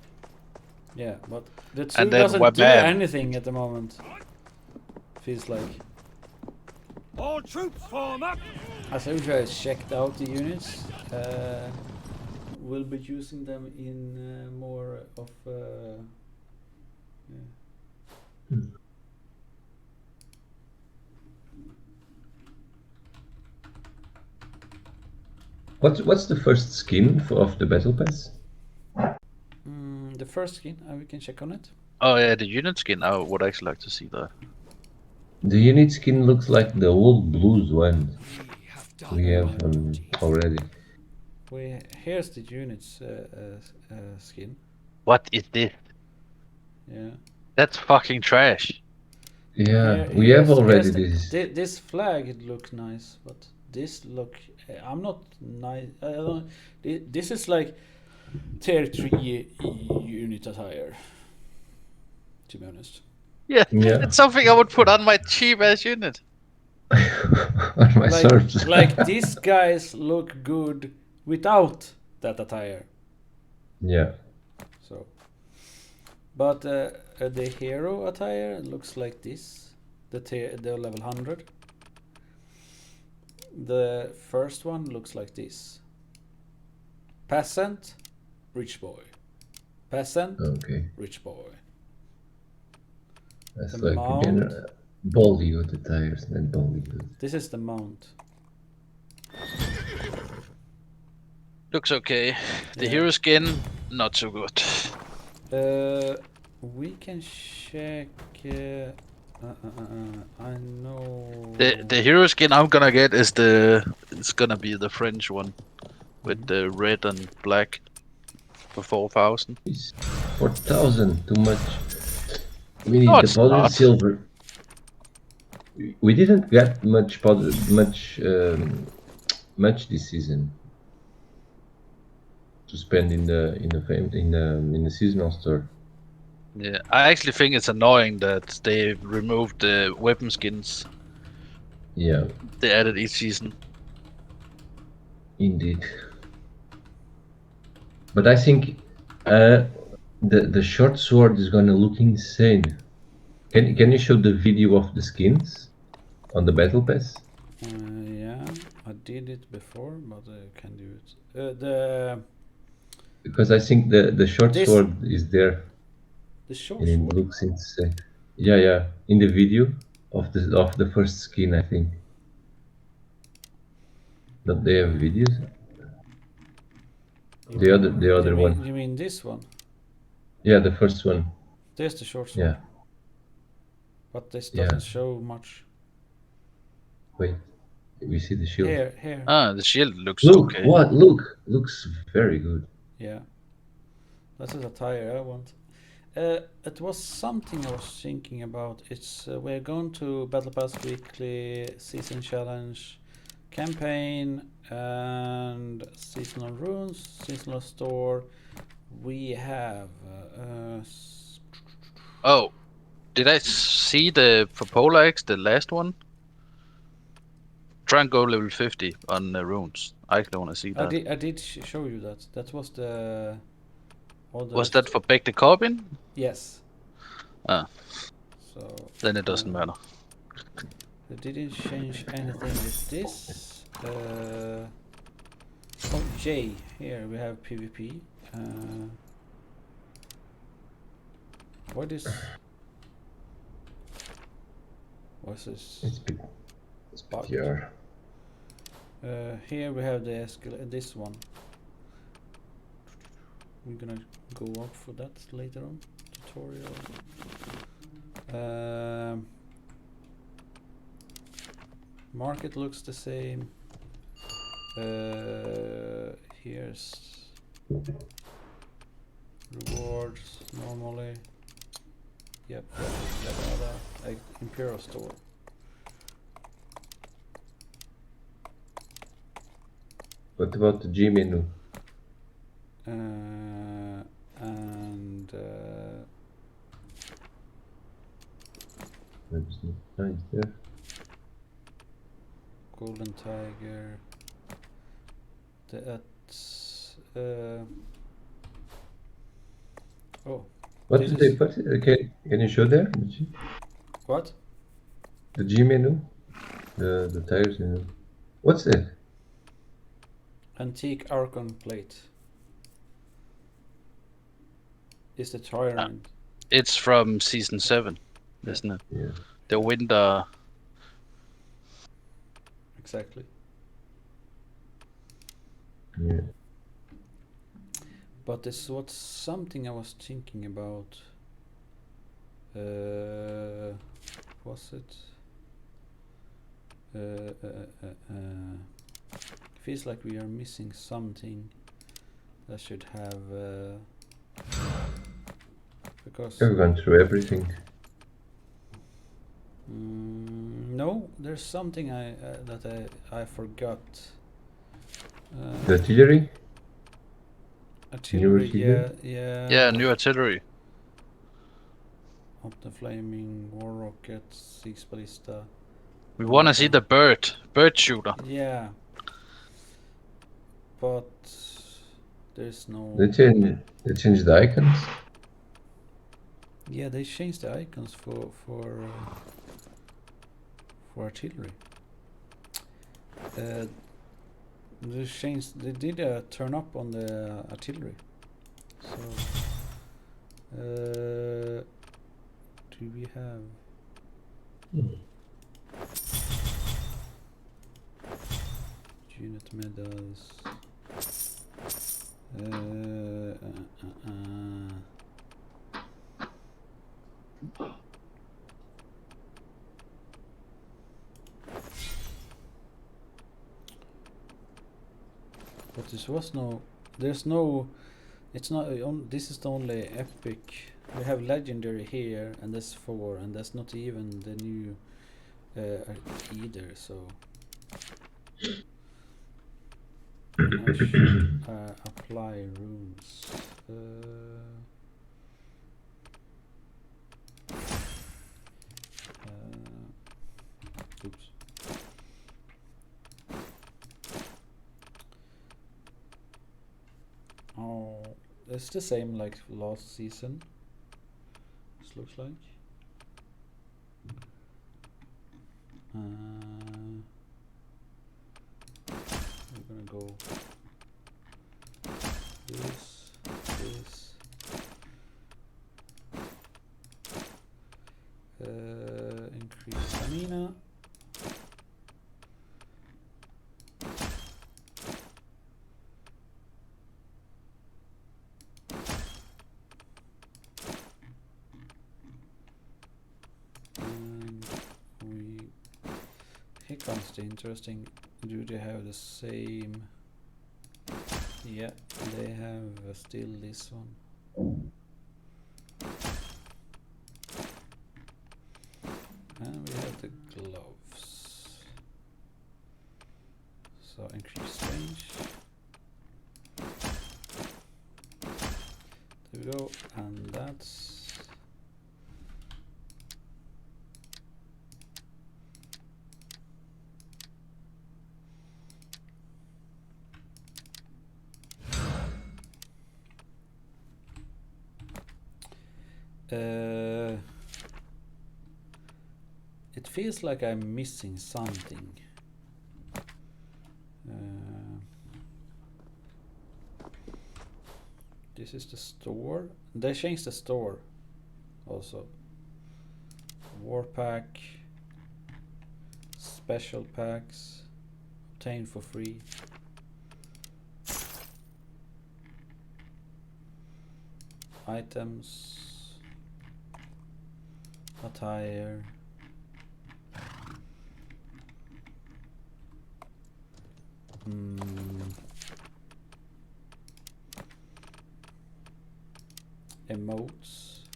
Yeah, but the 2 And then doesn't do wabam. anything at the moment. Feels like. All troops form up! As I usually checked out the units, we'll be using them in more of. Yeah. What's the first skin of the battle pass? The first skin, we can check on it. Oh yeah, the unit skin. I would actually like to see that. The unit skin looks like the old blues one we have already. Here's the units skin. What is this? Yeah. That's fucking trash. Yeah, we have already this. This flag, it looks nice, but this look, I'm not nice. I don't. This is like tier 3 unit attire. To be honest. Yeah, Yeah. it's something I would put on my cheap ass unit. On my Like, search. like these guys look good without that attire. Yeah. So, but the hero attire looks like this. The level 100. The first one looks like this. Peasant, rich boy. Peasant, Okay. rich boy. That's The like mount. again Bollywood attires, not Bollywood. This is the mount. Looks okay. The Yeah. hero skin, not so good. We can check. I know. The hero skin I'm gonna get is it's gonna be the French one with the red and black for 4,000. It's 4,000, too much. We need No, the it's powder not. silver. We didn't get much powder, much this season to spend in the seasonal store. Yeah, I actually think it's annoying that they removed the weapon skins Yeah, they added each season. indeed. But I think the short sword is gonna look insane. Can you show the video of the skins on the battle pass? Yeah, I did it before, but I can do it. Because I think the short This- sword is there The short and it sword. looks insane. Yeah, in the video of the first skin, I think. Don't they have videos? The other you one. Mean, you mean this one? Yeah, the first one. There's the short sword. Yeah. But this Yeah. doesn't show much. Wait, we see the shield. Here. Ah, the shield looks Look, okay. what? Look, looks very good. Yeah. This is a tire I want. It was something I was thinking about. It's we're going to Battle Pass Weekly, Season Challenge, Campaign, and Seasonal Runes, Seasonal Store. We have Oh, did I see the for Polar X, the last one? Try and go level 50 on the runes. I actually want to see that. I did show you that. That was the. Was that for Beg the Corbin? Yes. Ah, So then it doesn't matter. they didn't change anything with this. Oh, J. Here we have PvP. What is? What's this? It's Bugged. PTR. Here we have the this one. We're gonna go up for that later on. Tutorial. Market looks the same. Here's rewards normally. Yep, like Imperial Store. What about the G menu? And There's no signs there. Golden Tiger. That's oh. What This did is- they put? Okay, can you show there? The G, What? the G menu? The tires menu. What's that? Antique Archon plate. Is the tyrant. It's from season 7, isn't it? Yeah. The winter. Exactly. Yeah. But this was something I was thinking about. Was it? Feels like we are missing something that should have because I've gone through everything. no, there's something that I forgot. The artillery? Artillery, artillery? Yeah, new artillery. Up the flaming war rockets, six ballista. We want to see the bird shooter. Yeah, but there's no. They changed the icons. Yeah, they changed the icons for artillery. They changed. They did a turn up on the artillery. So, do we have? Unit medals. But this was no. There's no. It's not. This is the only epic. We have legendary here, and that's 4, and that's not even the new either. So. Apply runes. Oops. Oh, it's the same like last season. This looks like. We're gonna go this, increase stamina. And here comes the interesting. Do they have the same? Yeah, they have still this one. So increase range. There we go, and that's it feels like I'm missing something. This is the store. They changed the store also. War pack, special packs, obtain for free. Items, attire. Emotes.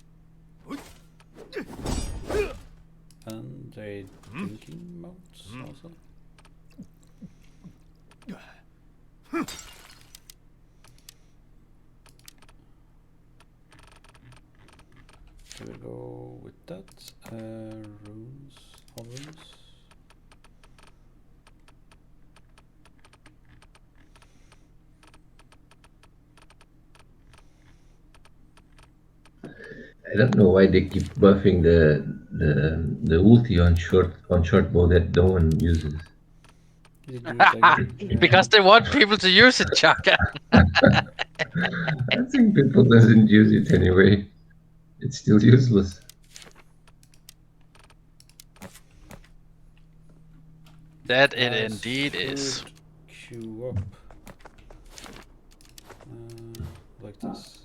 And they drinking emotes also. There we go with that. Runes, all runes. I don't know why they keep buffing the ulti on short bow that no one uses. You do it again. Yeah. Because they want people to use it, Chaka. I think people doesn't use it anyway. It's still useless. That it I indeed is. should queue up like this.